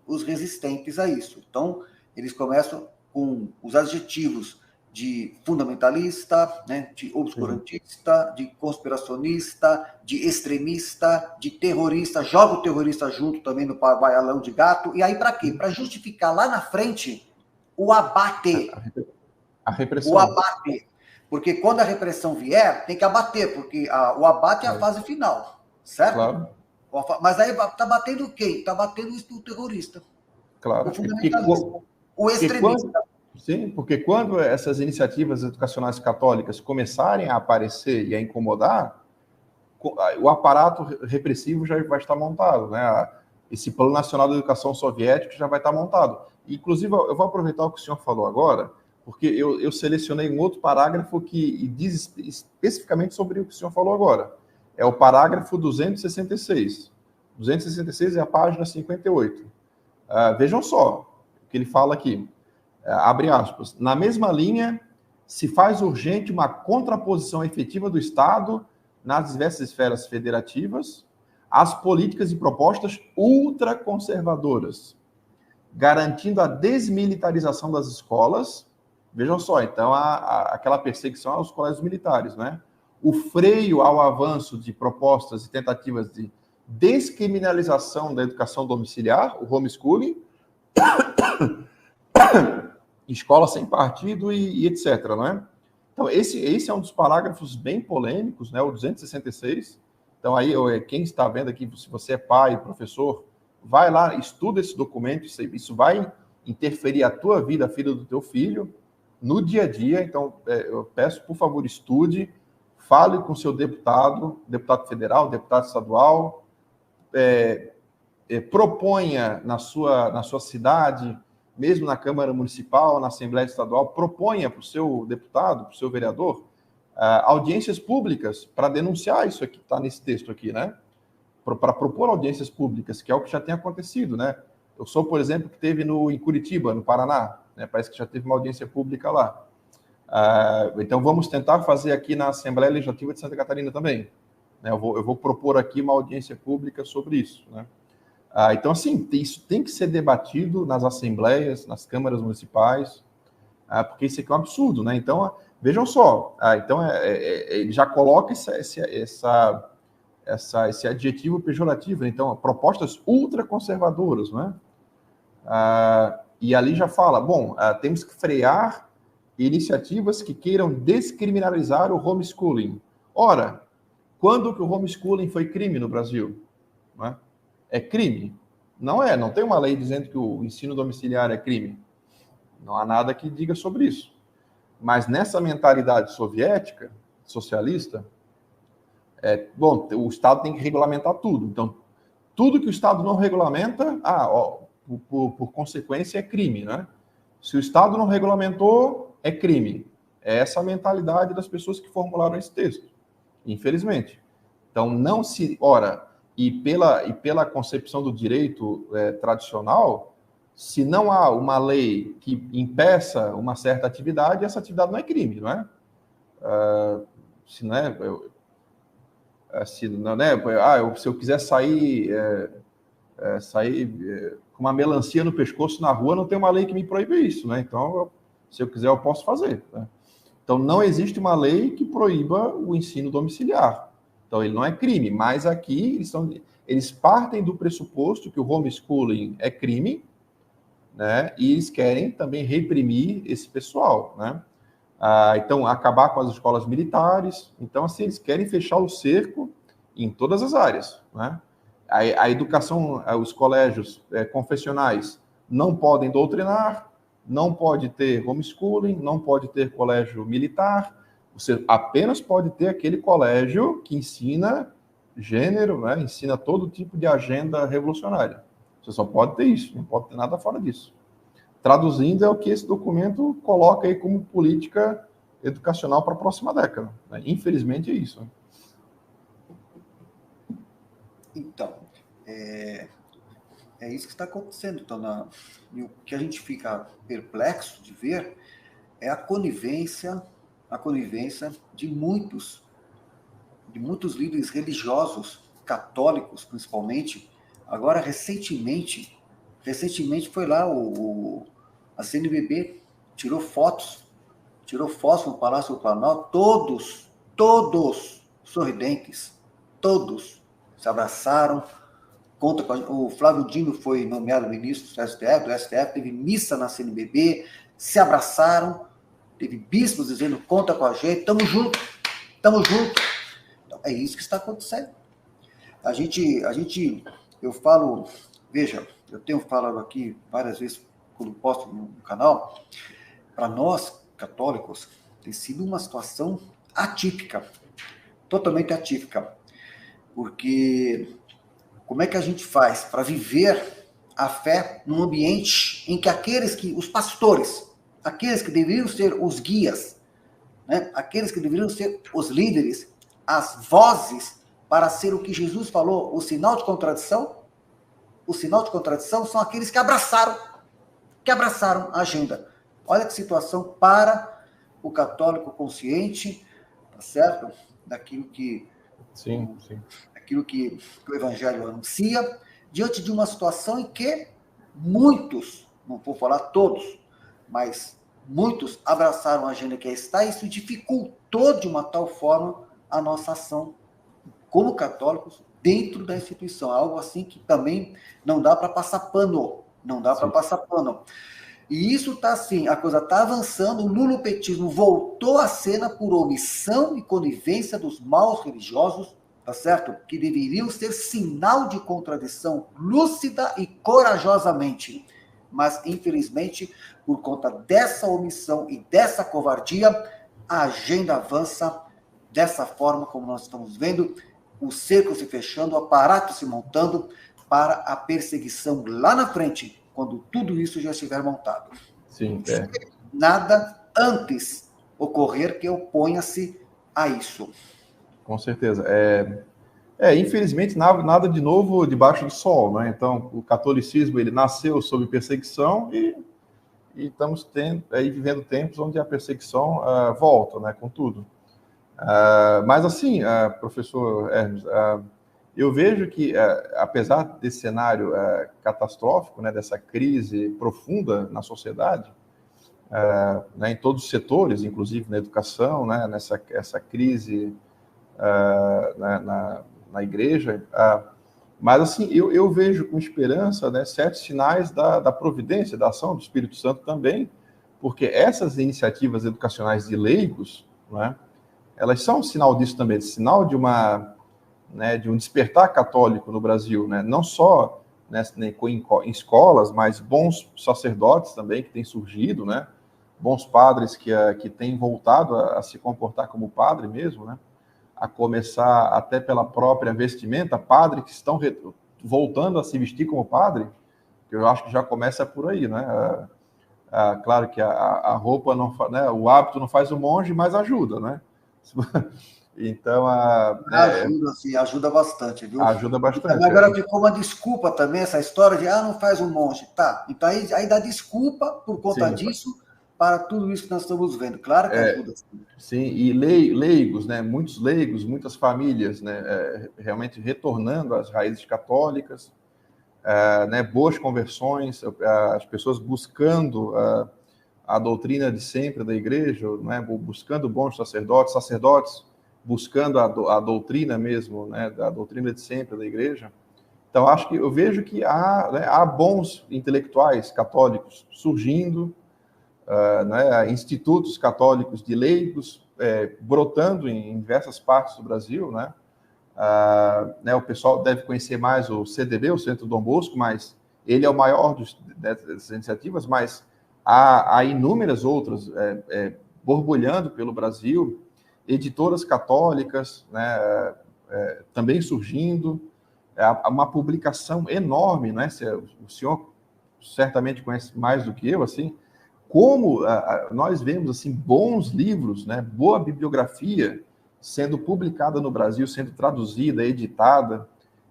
os resistentes a isso. Então, eles começam com os adjetivos de fundamentalista, né, de obscurantista, de conspiracionista, de extremista, de terrorista, joga o terrorista junto também no baialão de gato, e aí para quê? Para justificar lá na frente o abate. A repressão. O abate. Porque quando a repressão vier, tem que abater, porque o abate é a fase final, certo? Claro. Mas aí tá batendo quem? Tá batendo o terrorista. Claro. O fundamentalista. O extremista. Sim, porque quando essas iniciativas educacionais católicas começarem a aparecer e a incomodar, o aparato repressivo já vai estar montado, né? Esse Plano Nacional de Educação Soviético já vai estar montado. Inclusive, eu vou aproveitar o que o senhor falou agora, porque eu selecionei um outro parágrafo que diz especificamente sobre o que o senhor falou agora. É o parágrafo 266. 266 é a página 58. Vejam só o que ele fala aqui. Abre aspas. Na mesma linha, se faz urgente uma contraposição efetiva do Estado nas diversas esferas federativas às políticas e propostas ultraconservadoras, garantindo a desmilitarização das escolas. Vejam só, então, aquela perseguição aos colégios militares, né? O freio ao avanço de propostas e tentativas de descriminalização da educação domiciliar, o homeschooling, escola sem partido e etc., não é? Então, esse é um dos parágrafos bem polêmicos, né? O 266. Então, aí, quem está vendo aqui, se você é pai, professor, vai lá, estuda esse documento, isso vai interferir a tua vida, a vida do teu filho, no dia a dia. Então, eu peço, por favor, estude, fale com seu deputado federal, deputado estadual, proponha na sua cidade, mesmo na Câmara Municipal, na Assembleia Estadual, proponha para o seu deputado, para o seu vereador, audiências públicas para denunciar isso aqui, está nesse texto aqui, né? Para propor audiências públicas, que é o que já tem acontecido, né? Eu sou, por exemplo, que teve em Curitiba, no Paraná, né? Parece que já teve uma audiência pública lá. Então, vamos tentar fazer aqui na Assembleia Legislativa de Santa Catarina também, né? Eu vou propor aqui uma audiência pública sobre isso, né? Então, assim, isso tem que ser debatido nas assembleias, nas câmaras municipais, porque isso aqui é um absurdo, né? Então, vejam só, então ele já coloca esse adjetivo pejorativo, né? Então, propostas ultraconservadoras, né? E ali já fala, bom, temos que frear iniciativas que queiram descriminalizar o homeschooling. Ora, quando que o homeschooling foi crime no Brasil? Não é? É crime? Não tem uma lei dizendo que o ensino domiciliar é crime. Não há nada que diga sobre isso. Mas nessa mentalidade soviética, socialista, o Estado tem que regulamentar tudo. Então, tudo que o Estado não regulamenta, por consequência, é crime, né? Se o Estado não regulamentou, é crime. É essa a mentalidade das pessoas que formularam esse texto, infelizmente. Então, não se... Ora, e pela concepção do direito tradicional, se não há uma lei que impeça uma certa atividade, essa atividade não é crime, não é? Se eu quiser sair com uma melancia no pescoço na rua, não tem uma lei que me proíbe isso, né? Então, se eu quiser, eu posso fazer, né? Então, não existe uma lei que proíba o ensino domiciliar. Então, ele não é crime, mas aqui eles partem do pressuposto que o homeschooling é crime, né? E eles querem também reprimir esse pessoal, né? Então, acabar com as escolas militares. Então, assim, eles querem fechar o cerco em todas as áreas, né? A educação, os colégios confessionais não podem doutrinar, não pode ter homeschooling, não pode ter colégio militar. Você apenas pode ter aquele colégio que ensina gênero, né? Ensina todo tipo de agenda revolucionária. Você só pode ter isso, não pode ter nada fora disso. Traduzindo, é o que esse documento coloca aí como política educacional para a próxima década, né? Infelizmente é isso, né? Então, É isso que está acontecendo. Então, e o que a gente fica perplexo de ver é a conivência de muitos líderes religiosos, católicos principalmente. Agora, recentemente foi lá a CNBB tirou fotos no Palácio do Planalto, todos sorridentes, todos se abraçaram. O Flávio Dino foi nomeado ministro do STF, teve missa na CNBB, se abraçaram, teve bispos dizendo, conta com a gente, estamos juntos. Então, é isso que está acontecendo. Eu falo, veja, eu tenho falado aqui várias vezes, quando posto no canal, para nós, católicos, tem sido uma situação atípica, totalmente atípica, porque como é que a gente faz para viver a fé num ambiente em que os pastores, aqueles que deveriam ser os guias, né, aqueles que deveriam ser os líderes, as vozes para ser o que Jesus falou, o sinal de contradição são aqueles que abraçaram a agenda. Olha que situação para o católico consciente, tá certo? Daquilo que o Evangelho anuncia, diante de uma situação em que muitos, não vou falar todos, mas muitos abraçaram a agenda que está, e isso dificultou de uma tal forma a nossa ação como católicos dentro da instituição. Algo assim que também não dá para passar pano. E isso está assim, a coisa está avançando, o lulopetismo voltou à cena por omissão e conivência dos maus religiosos, tá certo? Que deveriam ser sinal de contradição lúcida e corajosamente. Mas, infelizmente, por conta dessa omissão e dessa covardia, a agenda avança dessa forma como nós estamos vendo, o cerco se fechando, o aparato se montando para a perseguição lá na frente, quando tudo isso já estiver montado. Sim, Nada antes ocorrer que oponha-se a isso. Com certeza. Infelizmente, nada de novo debaixo do sol, né? Então, o catolicismo, ele nasceu sob perseguição e estamos vivendo tempos onde a perseguição volta, né, com tudo. Mas, assim, professor Hermes, eu vejo que, apesar desse cenário catastrófico, né, dessa crise profunda na sociedade, né, em todos os setores, inclusive na educação, né, essa crise na igreja, mas, assim, eu vejo com esperança, né, certos sinais da providência, da ação do Espírito Santo também, porque essas iniciativas educacionais de leigos, né, elas são um sinal disso também, sinal de um despertar católico no Brasil, né? Não só, né, em escolas, mas bons sacerdotes também que têm surgido, né? Bons padres que têm voltado a se comportar como padre mesmo, né? A começar até pela própria vestimenta, padres que estão voltando a se vestir como padre, que eu acho que já começa por aí, né? Claro que a roupa não, né, o hábito não faz o monge, mas ajuda, né? Então, ajuda bastante, viu? Ajuda bastante. Agora ficou uma desculpa também, essa história de, não faz um monge. Tá, então aí dá desculpa por conta disso, para tudo isso que nós estamos vendo. Claro que ajuda. Sim, e leigos, né? Muitos leigos, muitas famílias, né? Realmente retornando às raízes católicas, né? Boas conversões, as pessoas buscando a doutrina de sempre da igreja, né? Buscando bons sacerdotes buscando a doutrina mesmo, né? Da doutrina de sempre da igreja. Então, eu vejo que há bons intelectuais católicos surgindo, né? Institutos católicos de leigos brotando em diversas partes do Brasil, né? O pessoal deve conhecer mais o CDB, o Centro Dom Bosco, mas ele é o maior dessas iniciativas, mas há inúmeras outras borbulhando pelo Brasil, editoras católicas, né, também surgindo, uma publicação enorme, né? O senhor certamente conhece mais do que eu, assim, como nós vemos assim bons livros, né, boa bibliografia sendo publicada no Brasil, sendo traduzida, editada,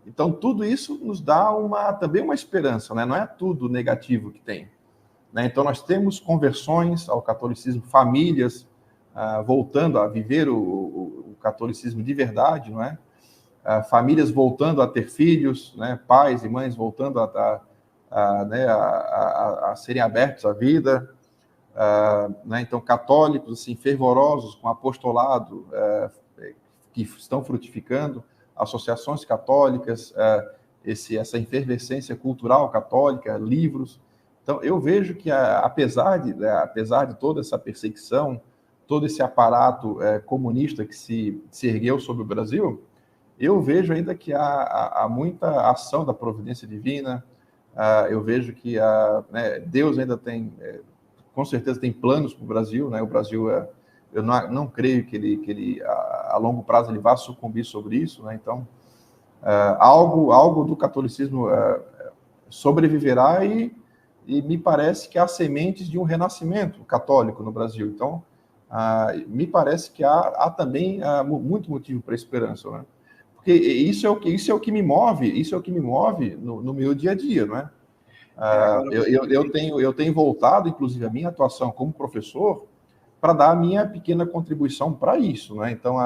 Então, tudo isso nos dá também uma esperança, né? Não é tudo negativo que tem. Né? Então, nós temos conversões ao catolicismo, famílias voltando a viver o catolicismo de verdade, não é? Famílias voltando a ter filhos, né? Pais e mães voltando né? a serem abertos à vida, né? Então, católicos assim, fervorosos com apostolado que estão frutificando, associações católicas, essa efervescência cultural católica, livros. Então, eu vejo que, apesar de toda essa perseguição, todo esse aparato comunista que se ergueu sobre o Brasil, eu vejo ainda que há muita ação da providência divina. Eu vejo que né, Deus ainda tem, com certeza, tem planos para o Brasil. Né? O Brasil, eu não creio que ele a longo prazo, ele vá sucumbir sobre isso. Né? Então, algo do catolicismo sobreviverá e me parece que há sementes de um renascimento católico no Brasil. Então, me parece que há também muito motivo para esperança, né? Porque isso é o que me move no meu dia a dia, não é? Eu tenho voltado, inclusive, a minha atuação como professor para dar a minha pequena contribuição para isso, né? Então,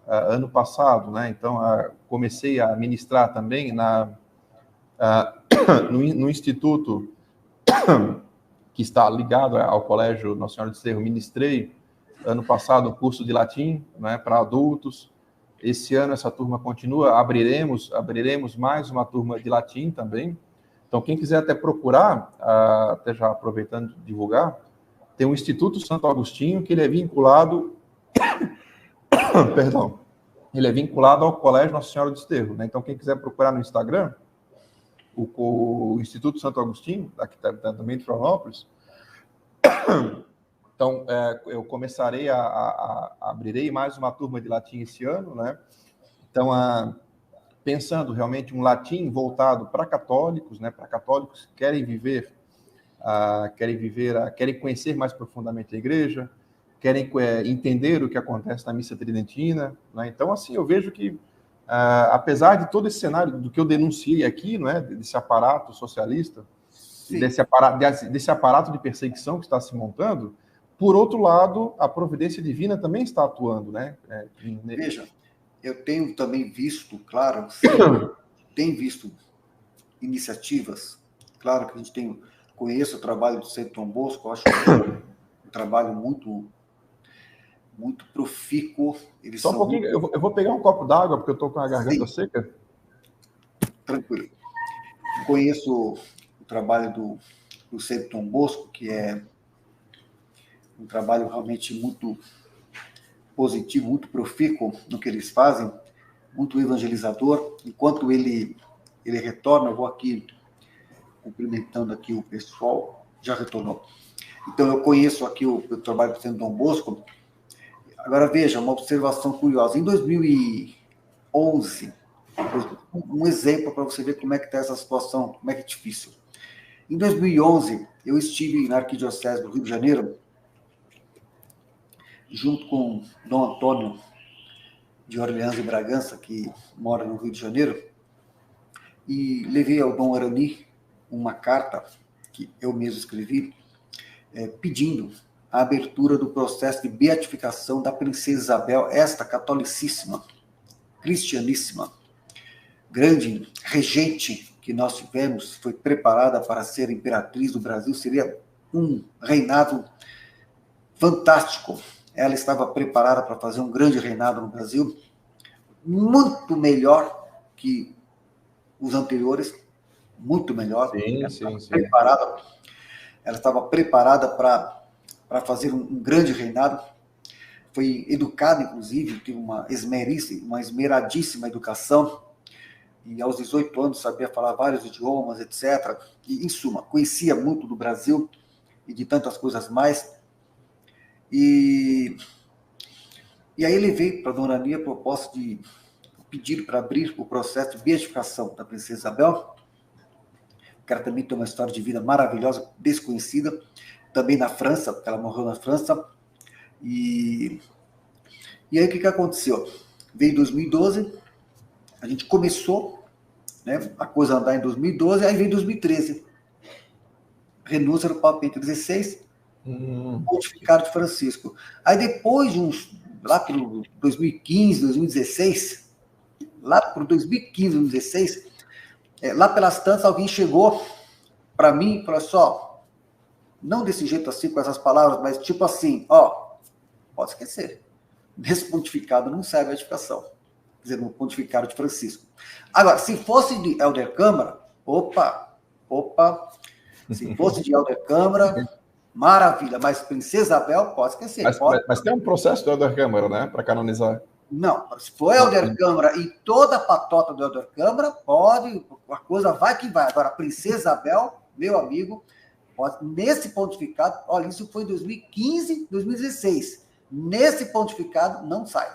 ano passado, né? Então, comecei a ministrar também no instituto que está ligado ao Colégio Nossa Senhora do Desterro. Ministrei ano passado o curso de latim, né, para adultos. Esse ano essa turma continua, abriremos mais uma turma de latim também. Então, quem quiser até procurar, até já aproveitando de divulgar, tem o Instituto Santo Agostinho, que ele é vinculado perdão, ele é vinculado ao Colégio Nossa Senhora do Desterro, né? Então, quem quiser procurar no Instagram, o Instituto Santo Agostinho, aqui também de Florianópolis. Então, eu abrirei mais uma turma de latim esse ano, né? Então, pensando realmente um latim voltado para católicos, né? Para católicos que querem conhecer mais profundamente a igreja, querem entender o que acontece na missa tridentina, né? Então, assim, eu vejo que apesar de todo esse cenário do que eu denunciei aqui, não é, desse aparato socialista, desse aparato de perseguição que está se montando, por outro lado, a providência divina também está atuando, né? Veja, eu tenho também visto, claro, tem visto iniciativas, claro que a gente conheço o trabalho do Centro Dom Bosco, eu acho um trabalho muito profícuo. Só um pouquinho, eu vou pegar um copo d'água, porque eu estou com a garganta seca. Tranquilo. Conheço o trabalho do Centro Dom Bosco, que é um trabalho realmente muito positivo, muito profícuo no que eles fazem, muito evangelizador. Enquanto ele retorna, eu vou aqui cumprimentando aqui o pessoal, já retornou. Então, eu conheço aqui o trabalho do Centro Dom Bosco. Agora, veja, uma observação curiosa. Em 2011, um exemplo para você ver como é que está essa situação, como é que é difícil. Em 2011, eu estive na Arquidiocese do Rio de Janeiro, junto com Dom Antônio de Orleans e Bragança, que mora no Rio de Janeiro, e levei ao Dom Arani uma carta que eu mesmo escrevi, pedindo a abertura do processo de beatificação da princesa Isabel, esta catolicíssima, cristianíssima, grande regente que nós tivemos, foi preparada para ser imperatriz do Brasil, seria um reinado fantástico. Ela estava preparada para fazer um grande reinado no Brasil, muito melhor que os anteriores, muito melhor. Sim. Ela estava preparada para fazer um grande reinado. Foi educada, inclusive, teve uma esmeradíssima educação, e aos 18 anos sabia falar vários idiomas, etc. E, em suma, conhecia muito do Brasil e de tantas coisas mais. E aí ele veio para a Dona Ani a proposta de pedir para abrir o processo de beatificação da princesa Isabel, que ela também tem uma história de vida maravilhosa, desconhecida, também na França, ela morreu na França. E aí o que aconteceu? Veio em 2012, a gente começou né? A coisa andar em 2012, aí vem 2013. Renúncia do Papa Bento XVI, pontificado de Francisco. Aí depois de lá pelo 2015, 2016, lá por 2015, 2016, lá pelas tantas, alguém chegou para mim e falou assim, ó, não desse jeito assim, com essas palavras, mas tipo assim, ó, pode esquecer. Nesse pontificado não serve a edificação. Quer dizer, no pontificado de Francisco. Agora, se fosse de Helder Câmara, opa, se fosse de Helder Câmara, maravilha, mas Princesa Isabel, pode esquecer. Mas tem um processo do Helder Câmara, né, para canonizar. Não, se for Helder Câmara e toda a patota do Helder Câmara, pode, a coisa vai que vai. Agora, Princesa Isabel, meu amigo, pode, nesse pontificado, olha, isso foi em 2015, 2016. Nesse pontificado, não sai.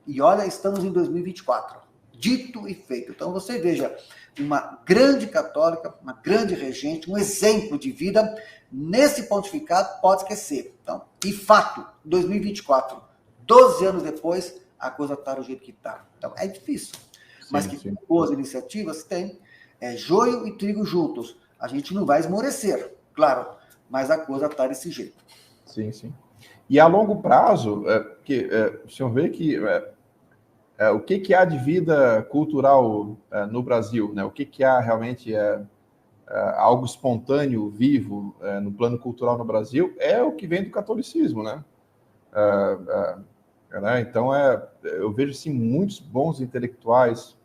E olha, estamos em 2024. Dito e feito. Então, você veja, uma grande católica, uma grande regente, um exemplo de vida, nesse pontificado, pode esquecer. Então, e fato, 2024, 12 anos depois, a coisa está do jeito que está. Então, é difícil. Sim, mas que boas iniciativas tem, joio e trigo juntos. A gente não vai esmorecer, claro, mas a coisa está desse jeito. Sim, sim. E a longo prazo, o senhor vê que o que há de vida cultural no Brasil, né? O que há realmente algo espontâneo, vivo, no plano cultural no Brasil, é o que vem do catolicismo, né? Então, eu vejo, assim, muitos bons intelectuais,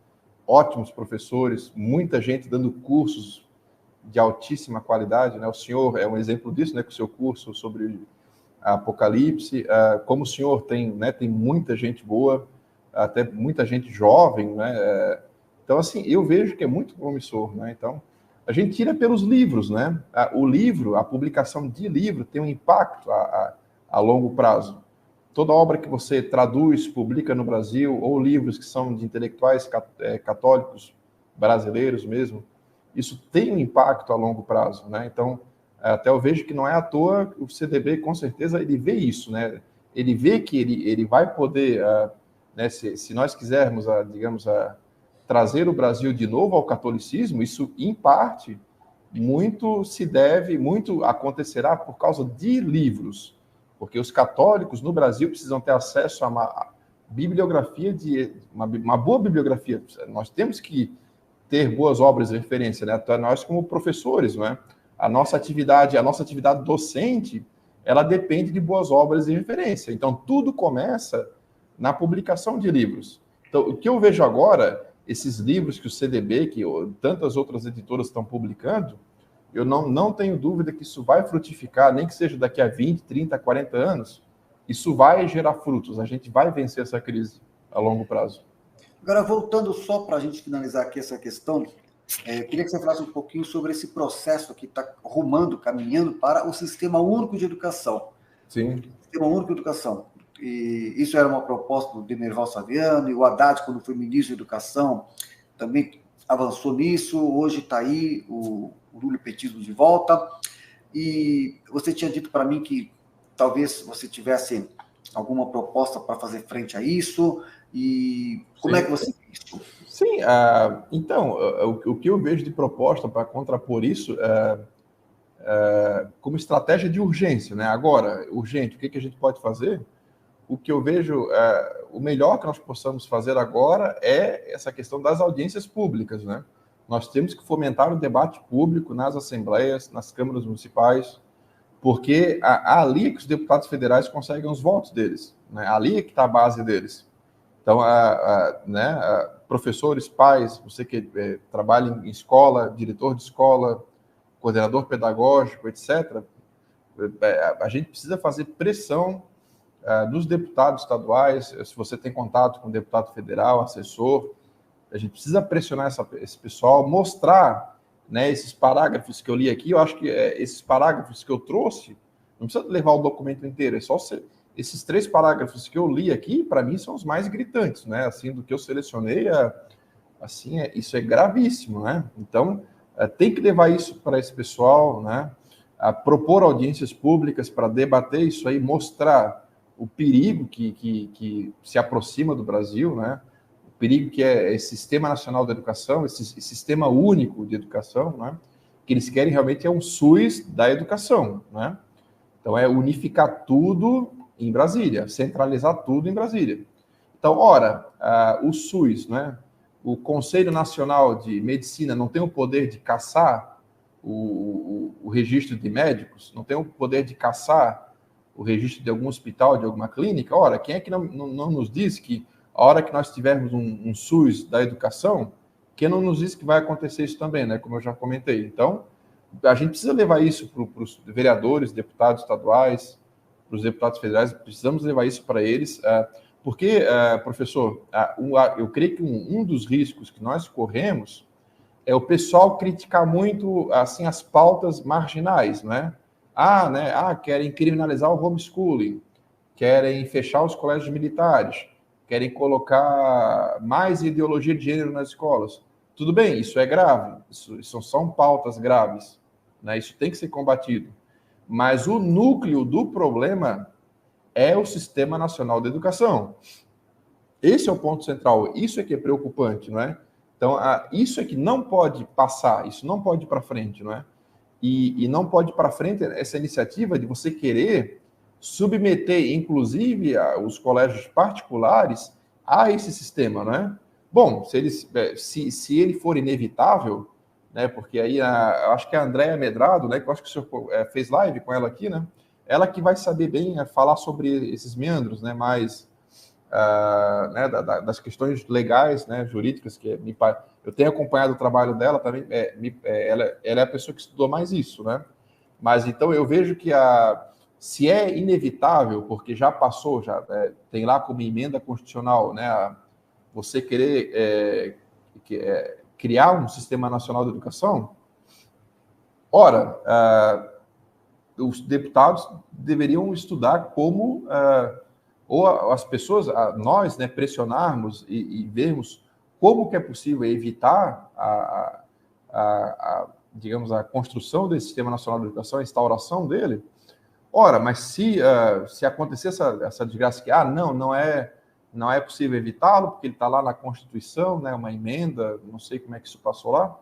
ótimos professores, muita gente dando cursos de altíssima qualidade, né? O senhor é um exemplo disso, né? Com o seu curso sobre Apocalipse, como o senhor tem muita gente boa, até muita gente jovem, né? Então, assim, eu vejo que é muito promissor, né? Então, a gente tira pelos livros, né? O livro, a publicação de livro tem um impacto a longo prazo. Toda obra que você traduz, publica no Brasil, ou livros que são de intelectuais católicos brasileiros mesmo, isso tem um impacto a longo prazo, né? Então, até eu vejo que não é à toa, o CDB, com certeza, ele vê isso, né? Ele vê que ele vai poder, né, se nós quisermos, digamos, trazer o Brasil de novo ao catolicismo, isso, em parte, muito acontecerá por causa de livros, porque os católicos no Brasil precisam ter acesso a uma bibliografia, uma boa bibliografia. Nós temos que ter boas obras de referência, né? Nós, como professores, não é? A nossa atividade docente, ela depende de boas obras de referência. Então, tudo começa na publicação de livros. Então, o que eu vejo agora, esses livros que o CDB, que tantas outras editoras estão publicando, eu não tenho dúvida que isso vai frutificar, nem que seja daqui a 20, 30, 40 anos, isso vai gerar frutos, a gente vai vencer essa crise a longo prazo. Agora, voltando só para a gente finalizar aqui essa questão, eu queria que você falasse um pouquinho sobre esse processo que está caminhando para o Sistema Único de Educação. Sim. Sistema Único de Educação. E isso era uma proposta do Demerval Saviano, e o Haddad, quando foi ministro da Educação, também avançou nisso. Hoje está aí o lulipetismo de volta. E você tinha dito para mim que talvez você tivesse alguma proposta para fazer frente a isso. E como é que você vê isso? Sim, então, o que eu vejo de proposta para contrapor isso como estratégia de urgência, né? Agora, urgente, o que a gente pode fazer? O que eu vejo, o melhor que nós possamos fazer agora é essa questão das audiências públicas, né? Nós temos que fomentar o debate público nas assembleias, nas câmaras municipais, porque ali é que os deputados federais conseguem os votos deles, né? Ali é que está a base deles. Então, professores, pais, você que trabalha em escola, diretor de escola, coordenador pedagógico, etc., a gente precisa fazer pressão dos deputados estaduais. Se você tem contato com o deputado federal, assessor, a gente precisa pressionar esse pessoal, mostrar, né, esses parágrafos que eu li aqui. Eu acho que esses parágrafos que eu trouxe, não precisa levar o documento inteiro, é só esses 3 parágrafos que eu li aqui, para mim, são os mais gritantes, né? Assim, do que eu selecionei, isso é gravíssimo, né? Então, tem que levar isso para esse pessoal, né? A propor audiências públicas para debater isso aí, mostrar o perigo que se aproxima do Brasil, né? perigo que é esse Sistema Nacional de Educação, esse Sistema Único de Educação, né? Que eles querem realmente é um SUS da educação, né? Então, é unificar tudo em Brasília, centralizar tudo em Brasília. Então, ora, o SUS, né? O Conselho Nacional de Medicina não tem o poder de caçar o registro de médicos, não tem o poder de caçar o registro de algum hospital, de alguma clínica. Ora, quem é que não nos diz que a hora que nós tivermos um SUS da educação, quem não nos diz que vai acontecer isso também, né? Como eu já comentei. Então, a gente precisa levar isso para os vereadores, deputados estaduais, para os deputados federais, precisamos levar isso para eles, porque, professor, eu creio que um dos riscos que nós corremos é o pessoal criticar muito assim as pautas marginais, né? Querem criminalizar o homeschooling, querem fechar os colégios militares, querem colocar mais ideologia de gênero nas escolas. Tudo bem, isso é grave, isso são pautas graves, né? Isso tem que ser combatido. Mas o núcleo do problema é o Sistema Nacional de Educação. Esse é o ponto central, isso é que é preocupante, não é? Então, isso é que não pode passar, isso não pode ir para frente, não é? E não pode ir para frente essa iniciativa de você querer submeter, inclusive, os colégios particulares a esse sistema, não é? Bom, se ele for inevitável, né? Porque aí eu acho que a Andréa Medrado, né? Que eu acho que o senhor fez live com ela aqui, né? Ela que vai saber bem falar sobre esses meandros, né? Mais né, das questões legais, né? Jurídicas que eu tenho acompanhado o trabalho dela também. Ela é a pessoa que estudou mais isso, né? Mas então eu vejo que se é inevitável, porque já passou, tem lá como emenda constitucional, né? Você querer criar um Sistema Nacional de Educação, ora, os deputados deveriam estudar como, ou as pessoas, nós, né, pressionarmos e vermos como que é possível evitar digamos, a construção desse Sistema Nacional de Educação, a instauração dele. Ora, mas se acontecer essa desgraça que, não é possível evitá-lo, porque ele está lá na Constituição, né, uma emenda, não sei como é que isso passou lá.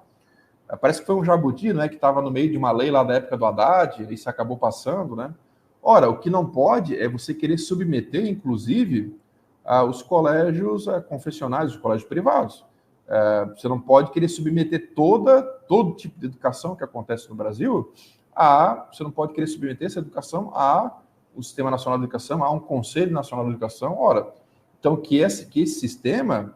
Parece que foi um jabuti, né, que estava no meio de uma lei lá da época do Haddad, e isso acabou passando, né? Ora, o que não pode é você querer submeter, inclusive, os colégios confessionais, os colégios privados. Você não pode querer submeter todo tipo de educação que acontece no Brasil você não pode querer submeter essa educação ao Sistema Nacional de Educação, a um Conselho Nacional de Educação. Ora, então que esse sistema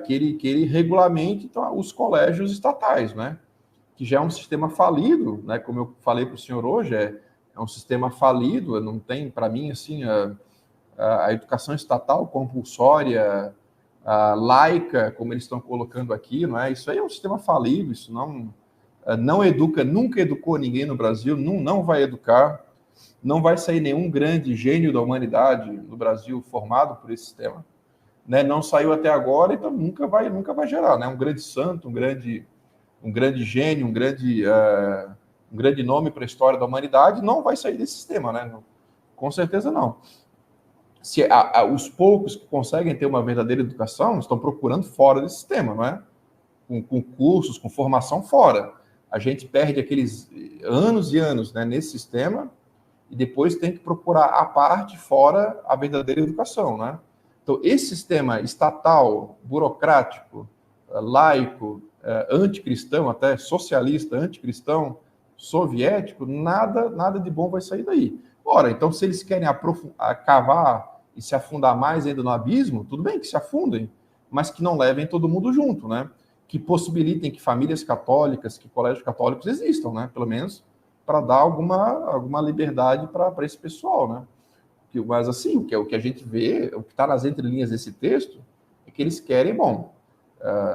que ele regulamente então, os colégios estatais, né? Que já é um sistema falido, né? Como eu falei para o senhor hoje, é um sistema falido, não tem, para mim, assim, a educação estatal compulsória, laica, como eles estão colocando aqui, não é? Isso aí é um sistema falido, isso não educa, nunca educou ninguém no Brasil, não vai educar, não vai sair nenhum grande gênio da humanidade no Brasil formado por esse sistema, né? Não saiu até agora, então nunca vai gerar, né? Um grande santo, um grande gênio, um grande nome para a história da humanidade não vai sair desse sistema, né? Com certeza não. Se os poucos que conseguem ter uma verdadeira educação estão procurando fora desse sistema, não é? Com cursos, com formação fora. A gente perde aqueles anos e anos, né, nesse sistema e depois tem que procurar à parte, fora, a verdadeira educação, né? Então, esse sistema estatal, burocrático, laico, anticristão, até socialista, anticristão, soviético, nada de bom vai sair daí. Ora, então, se eles querem cavar e se afundar mais ainda no abismo, tudo bem que se afundem, mas que não levem todo mundo junto, né? Que possibilitem que famílias católicas, que colégios católicos existam, né? Pelo menos para dar alguma liberdade para esse pessoal, né? Mas assim, o que a gente vê, o que está nas entrelinhas desse texto, é que eles querem,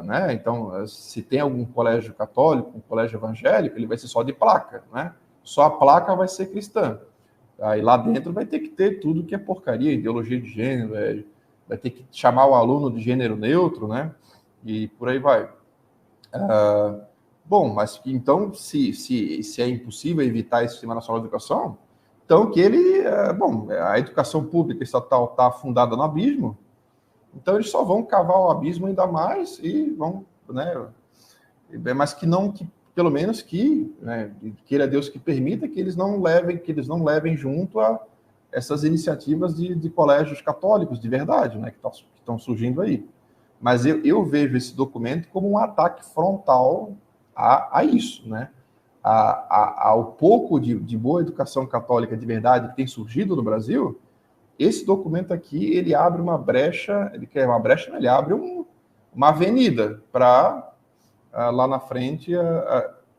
né? Então, se tem algum colégio católico, um colégio evangélico, ele vai ser só de placa, né? Só a placa vai ser cristã. Aí lá dentro vai ter que ter tudo que é porcaria, ideologia de gênero, vai ter que chamar o aluno de gênero neutro, né? E por aí vai. Bom, mas então, se é impossível evitar esse Sistema Nacional de Educação, então que a educação pública estatal está afundada no abismo, Então, eles só vão cavar o abismo ainda mais e vão, né, mas que pelo menos né, queira Deus que permita que eles não levem junto a essas iniciativas de colégios católicos de verdade, né, que estão surgindo aí. Mas eu vejo esse documento como um ataque frontal a isso, né? Ao pouco de boa educação católica de verdade que tem surgido no Brasil. Esse documento aqui, ele abre uma brecha, ele abre uma avenida para lá na frente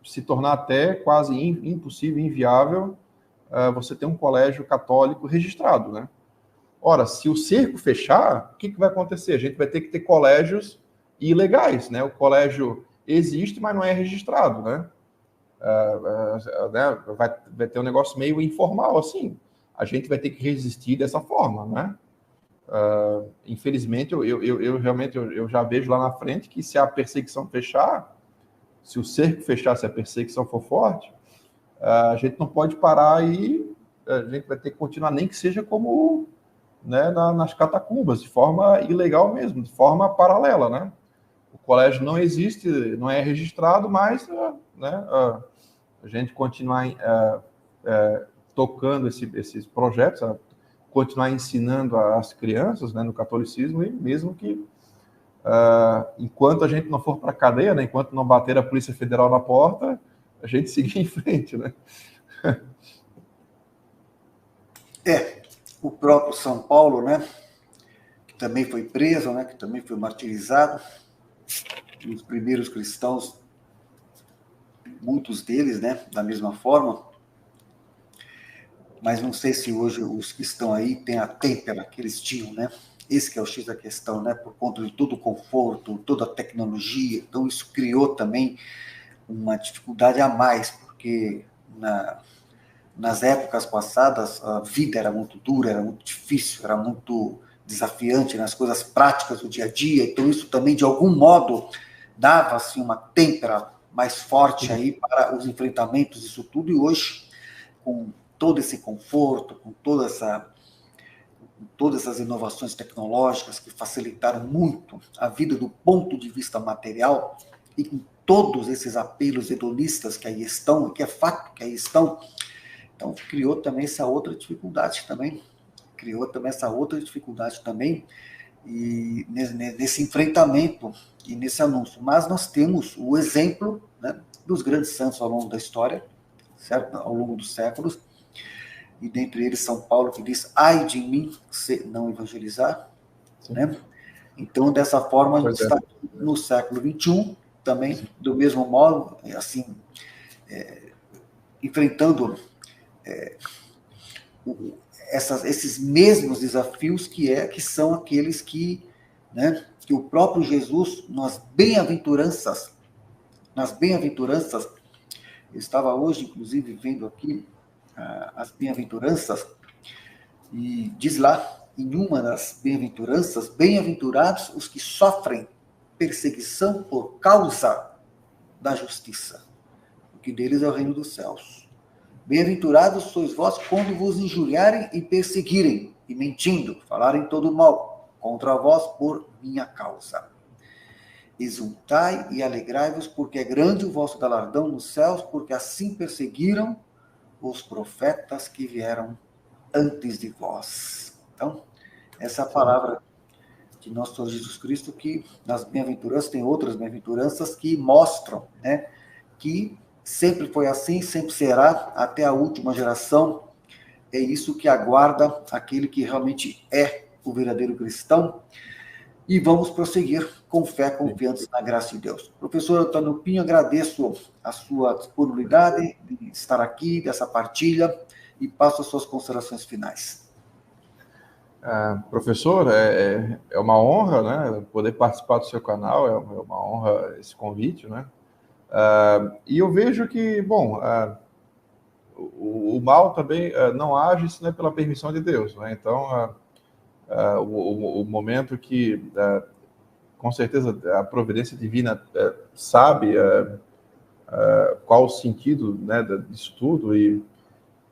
se tornar até quase impossível, inviável você ter um colégio católico registrado, né? Ora, se o cerco fechar, o que vai acontecer? A gente vai ter que ter colégios ilegais, né? O colégio existe, mas não é registrado, né? Vai ter um negócio meio informal, assim. A gente vai ter que resistir dessa forma, né? Infelizmente, eu realmente já vejo lá na frente que se a perseguição fechar, se o cerco fechar, se a perseguição for forte, a gente não pode parar e a gente vai ter que continuar, nem que seja como, né, nas catacumbas, de forma ilegal mesmo, de forma paralela, né? O colégio não existe, não é registrado, mas né, a gente continuar tocando esses projetos, continuar ensinando as crianças, né, no catolicismo, e mesmo que enquanto a gente não for para a cadeia, né, enquanto não bater a Polícia Federal na porta, a gente seguir em frente, né? O próprio São Paulo, né, que também foi preso, né, que também foi martirizado, e os primeiros cristãos, muitos deles, né, da mesma forma, mas não sei se hoje os que estão aí têm a têmpera que eles tinham, né? Esse que é o X da questão, né? Por conta de todo o conforto, toda a tecnologia. Então, isso criou também uma dificuldade a mais, porque nas épocas passadas a vida era muito dura, era muito difícil, era muito desafiante nas coisas práticas do dia a dia. Então, isso também, de algum modo, dava assim, uma têmpera mais forte aí para os enfrentamentos disso tudo. E hoje, com todo esse conforto, com todas essas inovações tecnológicas que facilitaram muito a vida do ponto de vista material, e com todos esses apelos hedonistas que aí estão, que é fato que aí estão, então criou também essa outra dificuldade também, e nesse enfrentamento e nesse anúncio. Mas nós temos o exemplo, né, dos grandes santos ao longo da história, certo? Ao longo dos séculos, e dentre eles São Paulo, que diz: ai de mim se não evangelizar, né? Então, dessa forma, a gente está no século XXI, também, do mesmo modo, assim, enfrentando esses mesmos desafios que são aqueles que, né, que o próprio Jesus, nas bem-aventuranças, eu estava hoje, inclusive, vendo aqui as bem-aventuranças, e diz lá, em uma das bem-aventuranças, bem-aventurados os que sofrem perseguição por causa da justiça, porque deles é o reino dos céus. Bem-aventurados sois vós quando vos injuriarem e perseguirem, e mentindo, falarem todo mal contra vós por minha causa. Exultai e alegrai-vos, porque é grande o vosso galardão nos céus, porque assim perseguiram os profetas que vieram antes de vós. Então, essa é a palavra de nosso Senhor Jesus Cristo, que nas bem-aventuranças, tem outras bem-aventuranças que mostram, né, que sempre foi assim, sempre será, até a última geração. É isso que aguarda aquele que realmente é o verdadeiro cristão. E vamos prosseguir com fé, confiantes na graça de Deus. Professor Antônio Pinho, agradeço a sua disponibilidade de estar aqui, dessa partilha, e passo as suas considerações finais. Professor, é uma honra, né, poder participar do seu canal, é uma honra esse convite, né? E eu vejo que, bom, o mal também não age senão pela permissão de Deus, né? Então, o momento que, com certeza, a providência divina sabe qual o sentido, né, disso tudo, e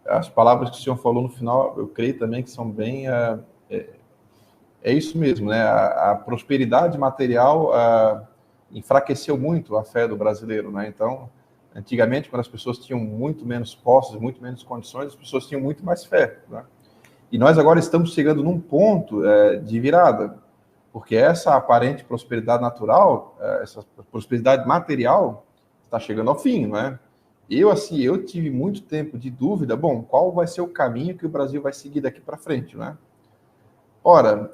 as palavras que o senhor falou no final, eu creio também que são bem É isso mesmo, né? A prosperidade material enfraqueceu muito a fé do brasileiro, né? Então, antigamente, quando as pessoas tinham muito menos posses, muito menos condições, as pessoas tinham muito mais fé, né? E nós agora estamos chegando num ponto de virada, porque essa aparente prosperidade natural, essa prosperidade material, está chegando ao fim, não é? Eu tive muito tempo de dúvida, bom, qual vai ser o caminho que o Brasil vai seguir daqui para frente, né? Ora,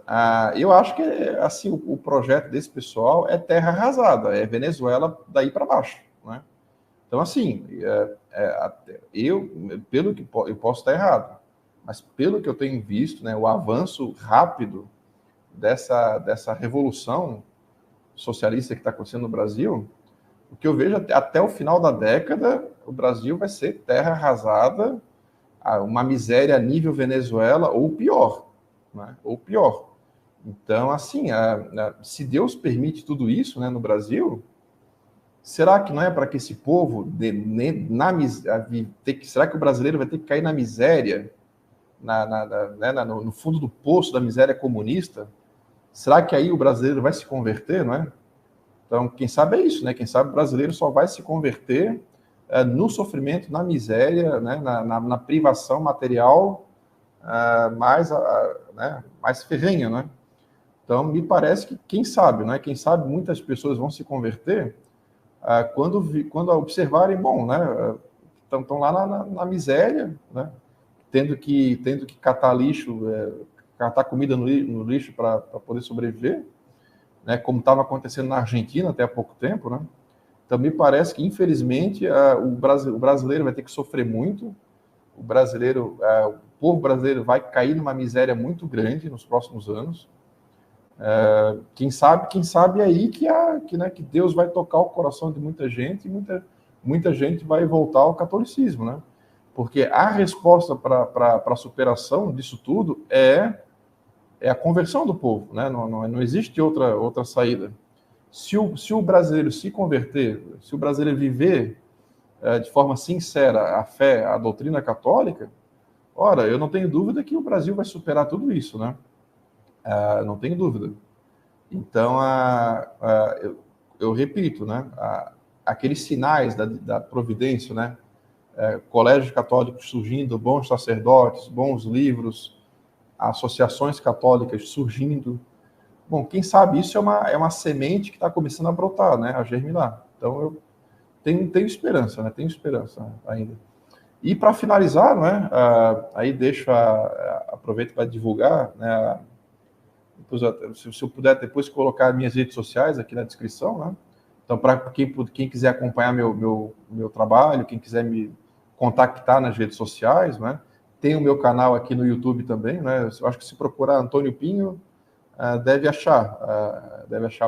eu acho que assim o projeto desse pessoal é terra arrasada, é Venezuela daí para baixo, né? Então, assim, pelo que eu posso estar errado, mas pelo que eu tenho visto, né, o avanço rápido dessa revolução socialista que está acontecendo no Brasil, o que eu vejo até o final da década, o Brasil vai ser terra arrasada, uma miséria a nível Venezuela, ou pior, né? Ou pior. Então, assim, se Deus permite tudo isso, né, no Brasil, será que não é para que esse povo, será que o brasileiro vai ter que cair na miséria, no fundo do poço da miséria comunista? Será que aí o brasileiro vai se converter, não é? Então, quem sabe é isso, né? Quem sabe o brasileiro só vai se converter no sofrimento, na miséria, né? na privação material mais ferrenha, né? Então, me parece que, quem sabe, né? Quem sabe muitas pessoas vão se converter quando observarem, bom, né? Estão lá na miséria, né? Tendo que catar lixo, catar comida no lixo para poder sobreviver, né, como estava acontecendo na Argentina até há pouco tempo, né? Então, me parece que, infelizmente, o brasileiro vai ter que sofrer muito, o povo brasileiro vai cair numa miséria muito grande nos próximos anos. Quem sabe aí que Deus vai tocar o coração de muita gente e muita gente vai voltar ao catolicismo, né? Porque a resposta para a superação disso tudo é a conversão do povo, né? Não existe outra saída. Se o brasileiro se converter, se o brasileiro viver de forma sincera a fé, a doutrina católica, ora, eu não tenho dúvida que o Brasil vai superar tudo isso, né? Não tenho dúvida. Então, eu repito, né? Aqueles sinais da providência, né? Colégios católicos surgindo, bons sacerdotes, bons livros, associações católicas surgindo. Bom, quem sabe isso é uma semente que está começando a brotar, né? A germinar. Então, eu tenho esperança, né? Tenho esperança ainda. E para finalizar, não é? Aí aproveito para divulgar, né? Se eu puder depois colocar minhas redes sociais aqui na descrição, né? Então, para quem quiser acompanhar meu trabalho, quem quiser me contactar nas redes sociais, né? Tem o meu canal aqui no YouTube também, né? Eu acho que se procurar Antônio Pinho, deve achar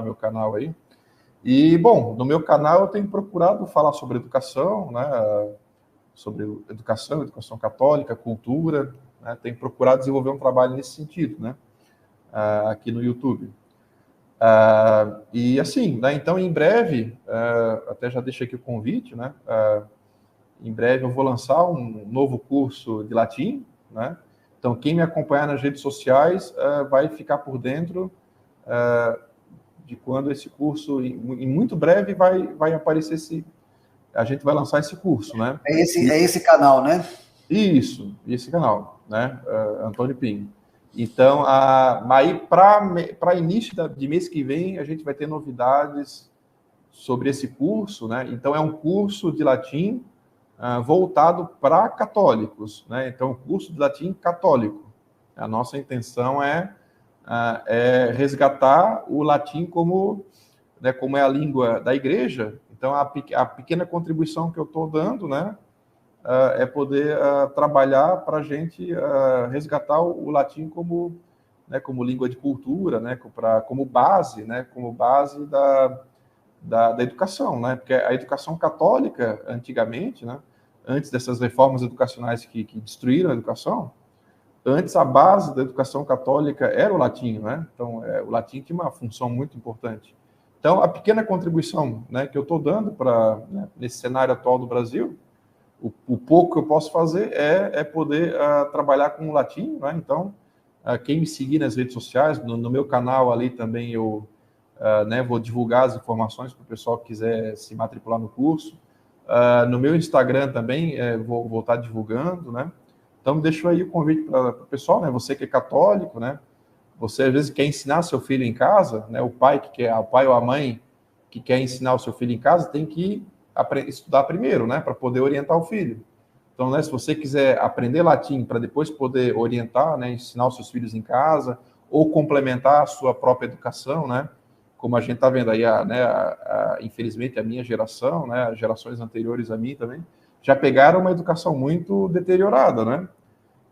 o meu canal aí. E, bom, no meu canal eu tenho procurado falar sobre educação, né? Sobre educação católica, cultura, né? Tenho procurado desenvolver um trabalho nesse sentido, né? Aqui no YouTube. E assim, né? Então, em breve, até já deixo aqui o convite, né? Em breve eu vou lançar um novo curso de latim, né? Então, quem me acompanhar nas redes sociais vai ficar por dentro de quando esse curso, em muito breve, vai aparecer a gente vai lançar esse curso, né? É esse canal, né? Isso, esse canal, né? Antônio Pinho. Então, aí para início de mês que vem, a gente vai ter novidades sobre esse curso, né? Então, é um curso de latim voltado para católicos, né? Então, curso de latim católico. A nossa intenção é resgatar o latim como é a língua da igreja. Então, a pequena contribuição que eu estou dando, né, é poder trabalhar para a gente resgatar o latim como língua de cultura, né, como base da educação, né? Porque a educação católica, antigamente, né, antes dessas reformas educacionais que destruíram a educação, antes a base da educação católica era o latim, né? Então, o latim tinha uma função muito importante. Então, a pequena contribuição, né, que eu estou dando nesse cenário atual do Brasil, o pouco que eu posso fazer é poder trabalhar com o latim, né? Então, quem me seguir nas redes sociais, no meu canal ali também eu né, vou divulgar as informações para o pessoal que quiser se matricular no curso. No meu Instagram também vou estar divulgando, né? Então, deixo aí o convite para o pessoal, né? Você que é católico, né? Você, às vezes, quer ensinar seu filho em casa, né? O pai ou a mãe que quer ensinar o seu filho em casa tem que estudar primeiro, né? Para poder orientar o filho. Então, né, se você quiser aprender latim para depois poder orientar, né? Ensinar os seus filhos em casa ou complementar a sua própria educação, né? Como a gente está vendo aí, infelizmente, a minha geração, né? As gerações anteriores a mim também, já pegaram uma educação muito deteriorada, né?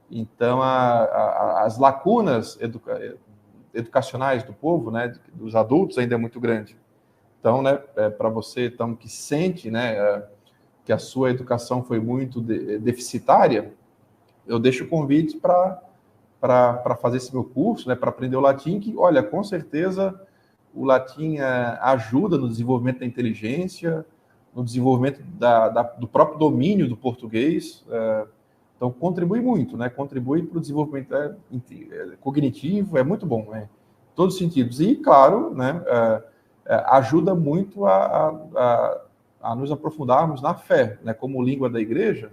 Então, as lacunas educacionais do povo, né, dos adultos, ainda é muito grande. Então, né, para você então, que sente, né, que a sua educação foi muito deficitária, eu deixo o convite para fazer esse meu curso, né, para aprender o latim, que, olha, com certeza o latim ajuda no desenvolvimento da inteligência, no desenvolvimento do próprio domínio do português. Então, contribui muito, né? Contribui para o desenvolvimento cognitivo, é muito bom, né? Em todos os sentidos. E, claro, né, ajuda muito a nos aprofundarmos na fé, né? Como língua da igreja,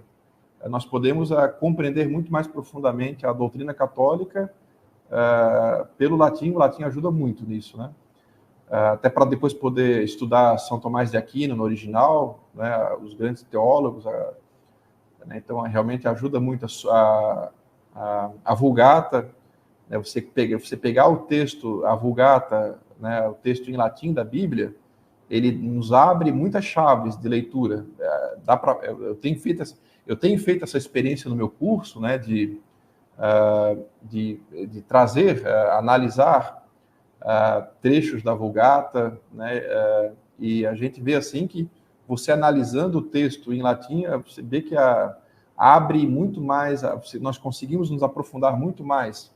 nós podemos compreender muito mais profundamente a doutrina católica pelo latim. O latim ajuda muito nisso, né? Até para depois poder estudar São Tomás de Aquino no original, né? Os grandes teólogos, né? Então, realmente ajuda muito a Vulgata, né? Você pegar o texto, a Vulgata, né? O texto em latim da Bíblia, ele nos abre muitas chaves de leitura. Eu tenho feito essa experiência no meu curso, né? De trazer, analisar trechos da Vulgata, né? E a gente vê assim que você analisando o texto em latim, você vê que abre muito mais, nós conseguimos nos aprofundar muito mais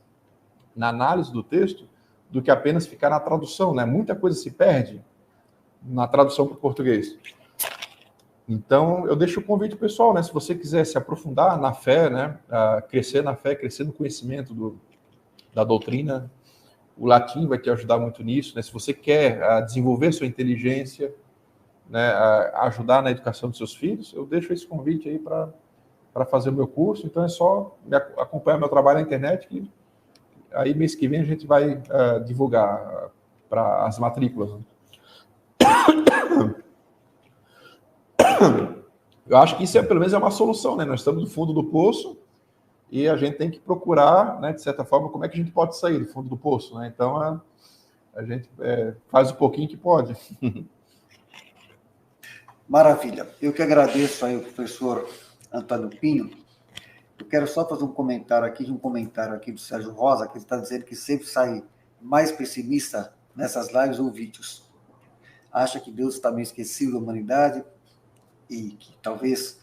na análise do texto do que apenas ficar na tradução, né? Muita coisa se perde na tradução para o português. Então, eu deixo o convite pessoal, né? Se você quiser se aprofundar na fé, né? Crescer na fé, crescer no conhecimento da doutrina, o latim vai te ajudar muito nisso, né? Se você quer desenvolver sua inteligência, né, ajudar na educação dos seus filhos, eu deixo esse convite aí para fazer o meu curso. Então é só acompanhar meu trabalho na internet, que aí mês que vem a gente vai divulgar para as matrículas. Eu acho que isso pelo menos é uma solução, né? Nós estamos no fundo do poço e a gente tem que procurar, né, de certa forma, como é que a gente pode sair do fundo do poço, né? Então a gente faz o pouquinho que pode. Maravilha. Eu que agradeço aí o professor Antônio Pinho. Eu quero só fazer um comentário aqui do Sérgio Rosa, que ele está dizendo que sempre sai mais pessimista nessas lives ou vídeos. Acha que Deus está meio esquecido da humanidade e que talvez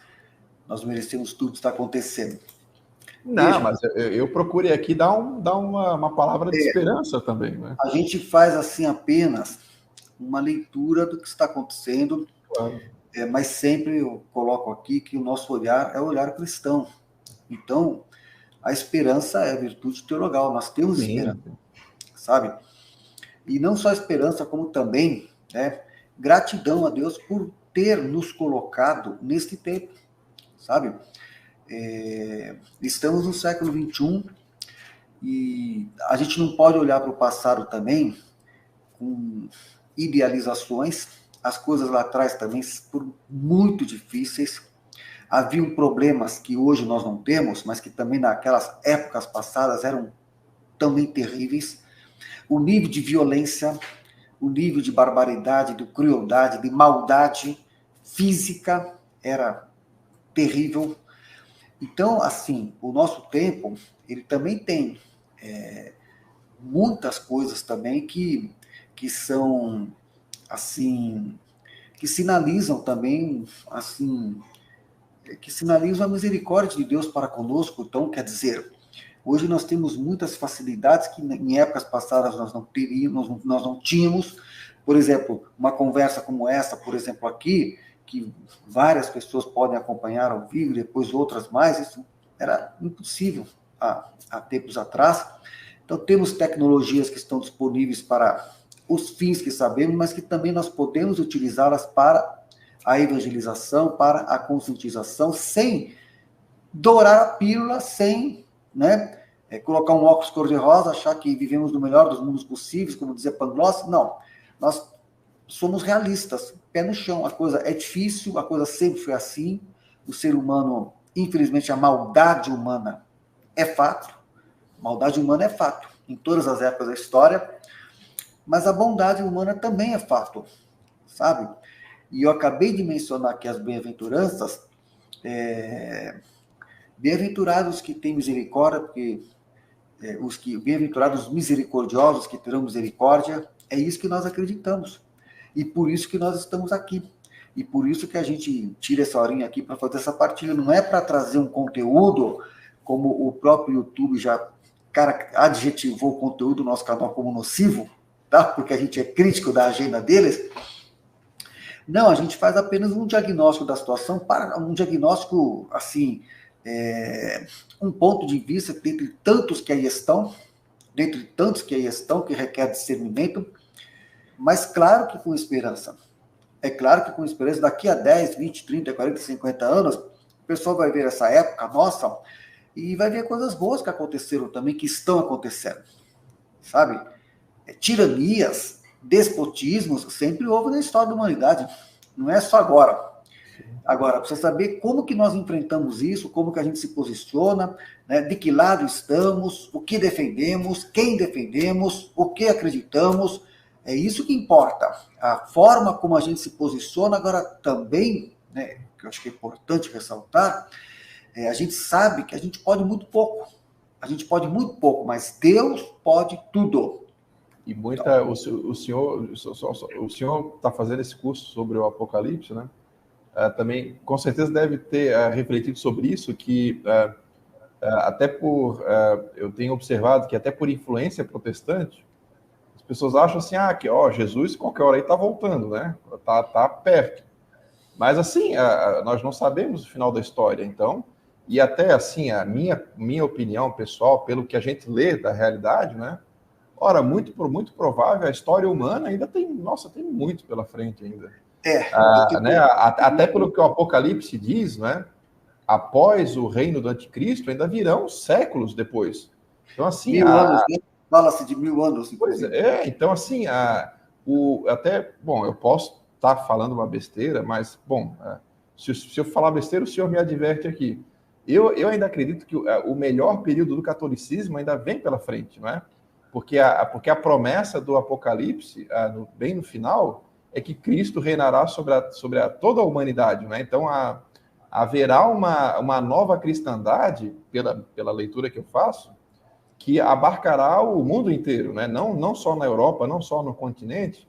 nós merecemos tudo que está acontecendo. Não, mas eu procurei aqui dar uma palavra de esperança também, né? A gente faz assim apenas uma leitura do que está acontecendo, claro. Mas sempre eu coloco aqui que o nosso olhar é o olhar cristão. Então, a esperança é a virtude teologal, nós temos esperança, sabe? E não só esperança, como também, né, gratidão a Deus por ter nos colocado neste tempo, sabe? Estamos no século XXI e a gente não pode olhar para o passado também com idealizações. As coisas lá atrás também foram muito difíceis. Haviam problemas que hoje nós não temos, mas que também naquelas épocas passadas eram também terríveis. O nível de violência, o nível de barbaridade, de crueldade, de maldade física era terrível. Então, assim, o nosso tempo, ele também tem muitas coisas também que são, assim, que sinalizam também, assim, que sinalizam a misericórdia de Deus para conosco. Então, quer dizer, hoje nós temos muitas facilidades que em épocas passadas nós não teríamos, nós não tínhamos. Por exemplo, uma conversa como essa, por exemplo, aqui, que várias pessoas podem acompanhar ao vivo, depois outras mais, isso era impossível há tempos atrás. Então, temos tecnologias que estão disponíveis para os fins que sabemos, mas que também nós podemos utilizá-las para a evangelização, para a conscientização, sem dourar a pílula, sem, né, colocar um óculos cor-de-rosa, achar que vivemos no melhor dos mundos possíveis, como dizia Pangloss. Não, nós somos realistas, pé no chão. A coisa é difícil, a coisa sempre foi assim. O ser humano, infelizmente, a maldade humana é fato. Maldade humana é fato, em todas as épocas da história, mas a bondade humana também é fato, sabe? E eu acabei de mencionar aqui as bem-aventuranças. Bem-aventurados que têm misericórdia, porque bem-aventurados misericordiosos que terão misericórdia, é isso que nós acreditamos. E por isso que nós estamos aqui. E por isso que a gente tira essa horinha aqui para fazer essa partilha. Não é para trazer um conteúdo, como o próprio YouTube já adjetivou o conteúdo do nosso canal como nocivo, tá? Porque a gente é crítico da agenda deles. Não, a gente faz apenas um diagnóstico da situação, para um diagnóstico, assim, um ponto de vista dentre tantos que aí estão, que requer discernimento, mas claro que com esperança. É claro que com esperança, daqui a 10, 20, 30, 40, 50 anos, o pessoal vai ver essa época nossa e vai ver coisas boas que aconteceram também, que estão acontecendo, sabe? Tiranias, despotismos, sempre houve na história da humanidade, não é só agora. Agora, precisa saber como que nós enfrentamos isso, como que a gente se posiciona, né, de que lado estamos, o que defendemos, quem defendemos, o que acreditamos, é isso que importa. A forma como a gente se posiciona. Agora também, né, que eu acho que é importante ressaltar, a gente sabe que a gente pode muito pouco. A gente pode muito pouco, mas Deus pode tudo. E o senhor está fazendo esse curso sobre o Apocalipse, né? Também, com certeza, deve ter refletido sobre isso, que eu tenho observado que até por influência protestante, as pessoas acham assim, que Jesus qualquer hora aí está voltando, né? Tá perto. Mas assim, nós não sabemos o final da história, então, e até assim, a minha opinião pessoal, pelo que a gente lê da realidade, né? Ora, muito provável, a história humana ainda tem muito pela frente ainda. Né? Até pelo que o Apocalipse diz, né? Após o reino do anticristo, ainda virão séculos depois. Então, assim... 1000 anos, né? Fala-se de 1000 anos. Pois então, assim, bom, eu posso estar falando uma besteira, mas, bom, se eu falar besteira, o senhor me adverte aqui. Eu ainda acredito que o melhor período do catolicismo ainda vem pela frente, não é? Porque a promessa do Apocalipse, bem no final, é que Cristo reinará sobre toda a humanidade, né? Então, haverá uma nova cristandade, pela leitura que eu faço, que abarcará o mundo inteiro, né? Não só na Europa, não só no continente,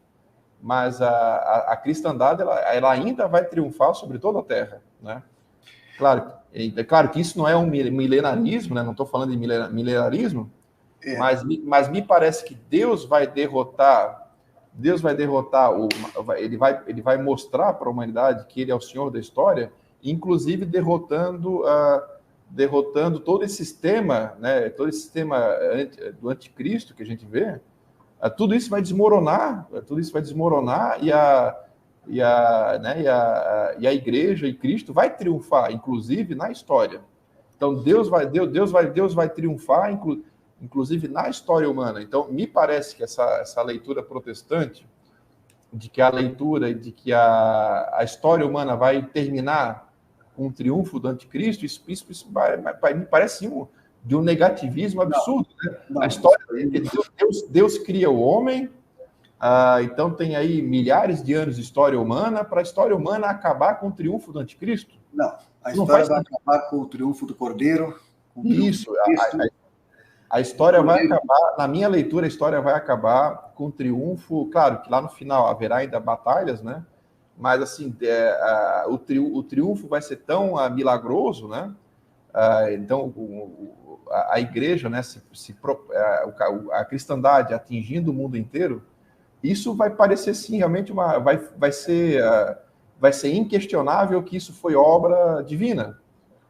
mas a cristandade ela ainda vai triunfar sobre toda a Terra, né? Claro que isso não é um milenarismo, né? Não estou falando de milenarismo, mas me parece que Deus vai derrotar, ele vai mostrar para a humanidade que ele é o Senhor da história, inclusive derrotando todo esse sistema, né, do anticristo que a gente vê. Tudo isso vai desmoronar, e a igreja e Cristo vai triunfar, inclusive na história. Então Deus vai triunfar, inclusive na história humana. Então, me parece que essa leitura protestante, de que a história humana vai terminar com o triunfo do anticristo, isso me parece de um negativismo absurdo. Não. A história Deus cria o homem, então tem aí milhares de anos de história humana, para a história humana acabar com o triunfo do anticristo? Não, a história vai acabar com o triunfo do Cordeiro. Isso, a história vai acabar, na minha leitura, a história vai acabar com o triunfo. Claro que lá no final haverá ainda batalhas, né? Mas assim, o triunfo vai ser tão milagroso, né? Então a igreja, né? A cristandade atingindo o mundo inteiro, isso vai parecer sim realmente vai ser inquestionável que isso foi obra divina,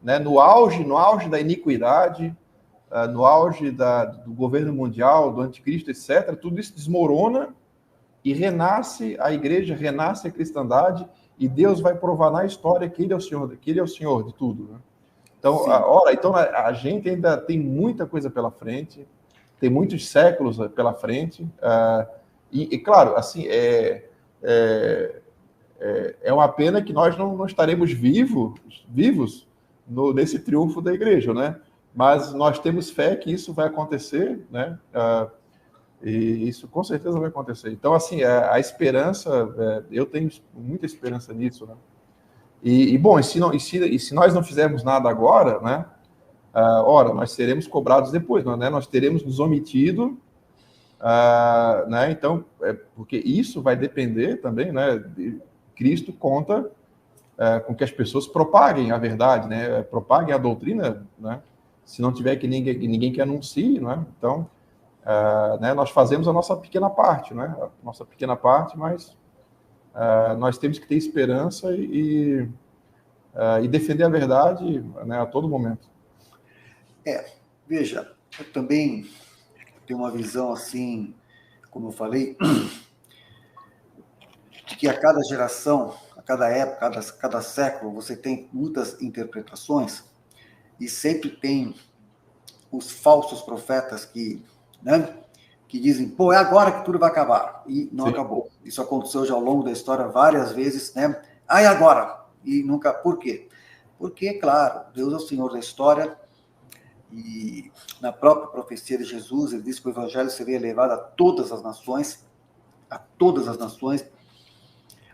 né? No auge da iniquidade, no auge do governo mundial, do anticristo, etc., tudo isso desmorona e renasce a igreja, renasce a cristandade, e Deus vai provar na história que Ele é o Senhor de tudo. Né? Então, a gente ainda tem muita coisa pela frente, tem muitos séculos pela frente, e claro, assim, é uma pena que nós não estaremos vivos nesse triunfo da igreja, né? Mas nós temos fé que isso vai acontecer, né? E isso com certeza vai acontecer. Então, assim, a esperança, eu tenho muita esperança nisso, né? Bom, e se nós não fizermos nada agora, né? Ora, nós seremos cobrados depois, né? Nós teremos nos omitido, né? Então, porque isso vai depender também, né? Cristo conta com que as pessoas propaguem a verdade, né? Propaguem a doutrina, né? Se não tiver ninguém que anuncie, né? Então, né? Nós fazemos a nossa pequena parte, né? A nossa pequena parte, mas nós temos que ter esperança e defender a verdade, né? A todo momento. Veja, eu também tenho uma visão assim, como eu falei, de que a cada geração, a cada época, a cada século, você tem muitas interpretações e sempre tem os falsos profetas que, né, que dizem, pô, é agora que tudo vai acabar. E não acabou. Isso aconteceu já ao longo da história várias vezes, né? É agora. E nunca. Por quê? Porque, claro, Deus é o Senhor da história e na própria profecia de Jesus, ele disse que o evangelho seria levado a todas as nações, a todas as nações.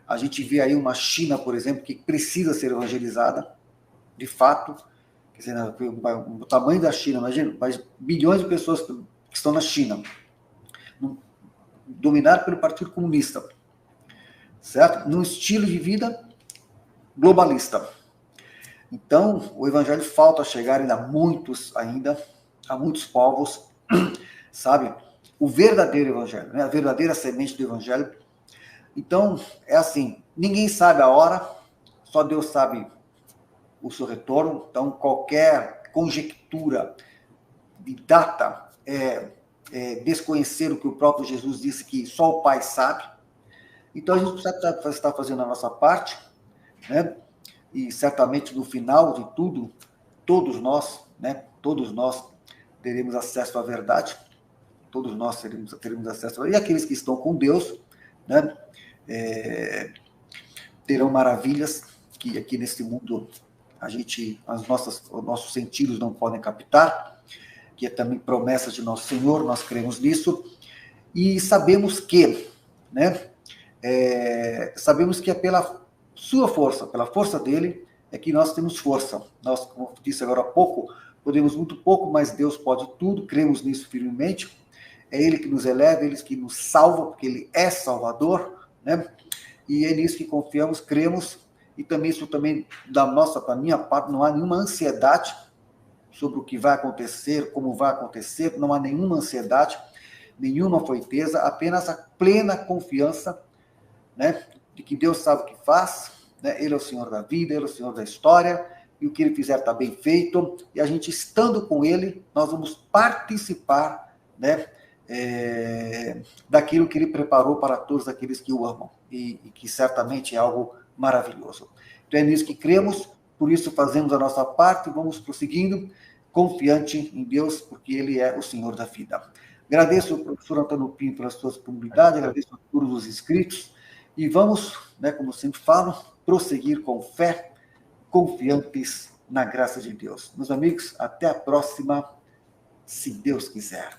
A gente vê aí uma China, por exemplo, que precisa ser evangelizada, de fato. Quer dizer, o tamanho da China, imagina, bilhões de pessoas que estão na China, dominado pelo Partido Comunista, certo? Num estilo de vida globalista. Então, o evangelho falta chegar ainda a muitos povos, sabe? O verdadeiro evangelho, né? A verdadeira semente do evangelho. Então, é assim, ninguém sabe a hora, só Deus sabe o seu retorno. Então, qualquer conjectura de data é desconhecer o que o próprio Jesus disse, que só o Pai sabe. Então, a gente precisa estar fazendo a nossa parte, né? E certamente no final de tudo, todos nós teremos acesso à verdade, todos nós teremos acesso à verdade, e aqueles que estão com Deus, né, terão maravilhas que aqui nesse mundo os nossos sentidos não podem captar, que é também promessa de nosso Senhor, nós cremos nisso, e sabemos que, né, sabemos que é pela sua força, pela força dele, é que nós temos força. Nós, como eu disse agora há pouco, podemos muito pouco, mas Deus pode tudo, cremos nisso firmemente. É Ele que nos eleva, Ele que nos salva, porque Ele é Salvador, né? E é nisso que confiamos, cremos, e também isso também, da minha parte, não há nenhuma ansiedade sobre o que vai acontecer, como vai acontecer, não há nenhuma ansiedade, nenhuma foiteza, apenas a plena confiança, né, de que Deus sabe o que faz, né? Ele é o Senhor da vida, Ele é o Senhor da história, e o que Ele fizer está bem feito, e a gente estando com Ele, nós vamos participar, né, daquilo que Ele preparou para todos aqueles que o amam, e que certamente é algo maravilhoso. Então é nisso que cremos, por isso fazemos a nossa parte, vamos prosseguindo, confiante em Deus, porque Ele é o Senhor da vida. Agradeço ao professor Antônio Pinho pela sua disponibilidade, agradeço a todos os inscritos, e vamos, né, como sempre falo, prosseguir com fé, confiantes na graça de Deus. Meus amigos, até a próxima, se Deus quiser.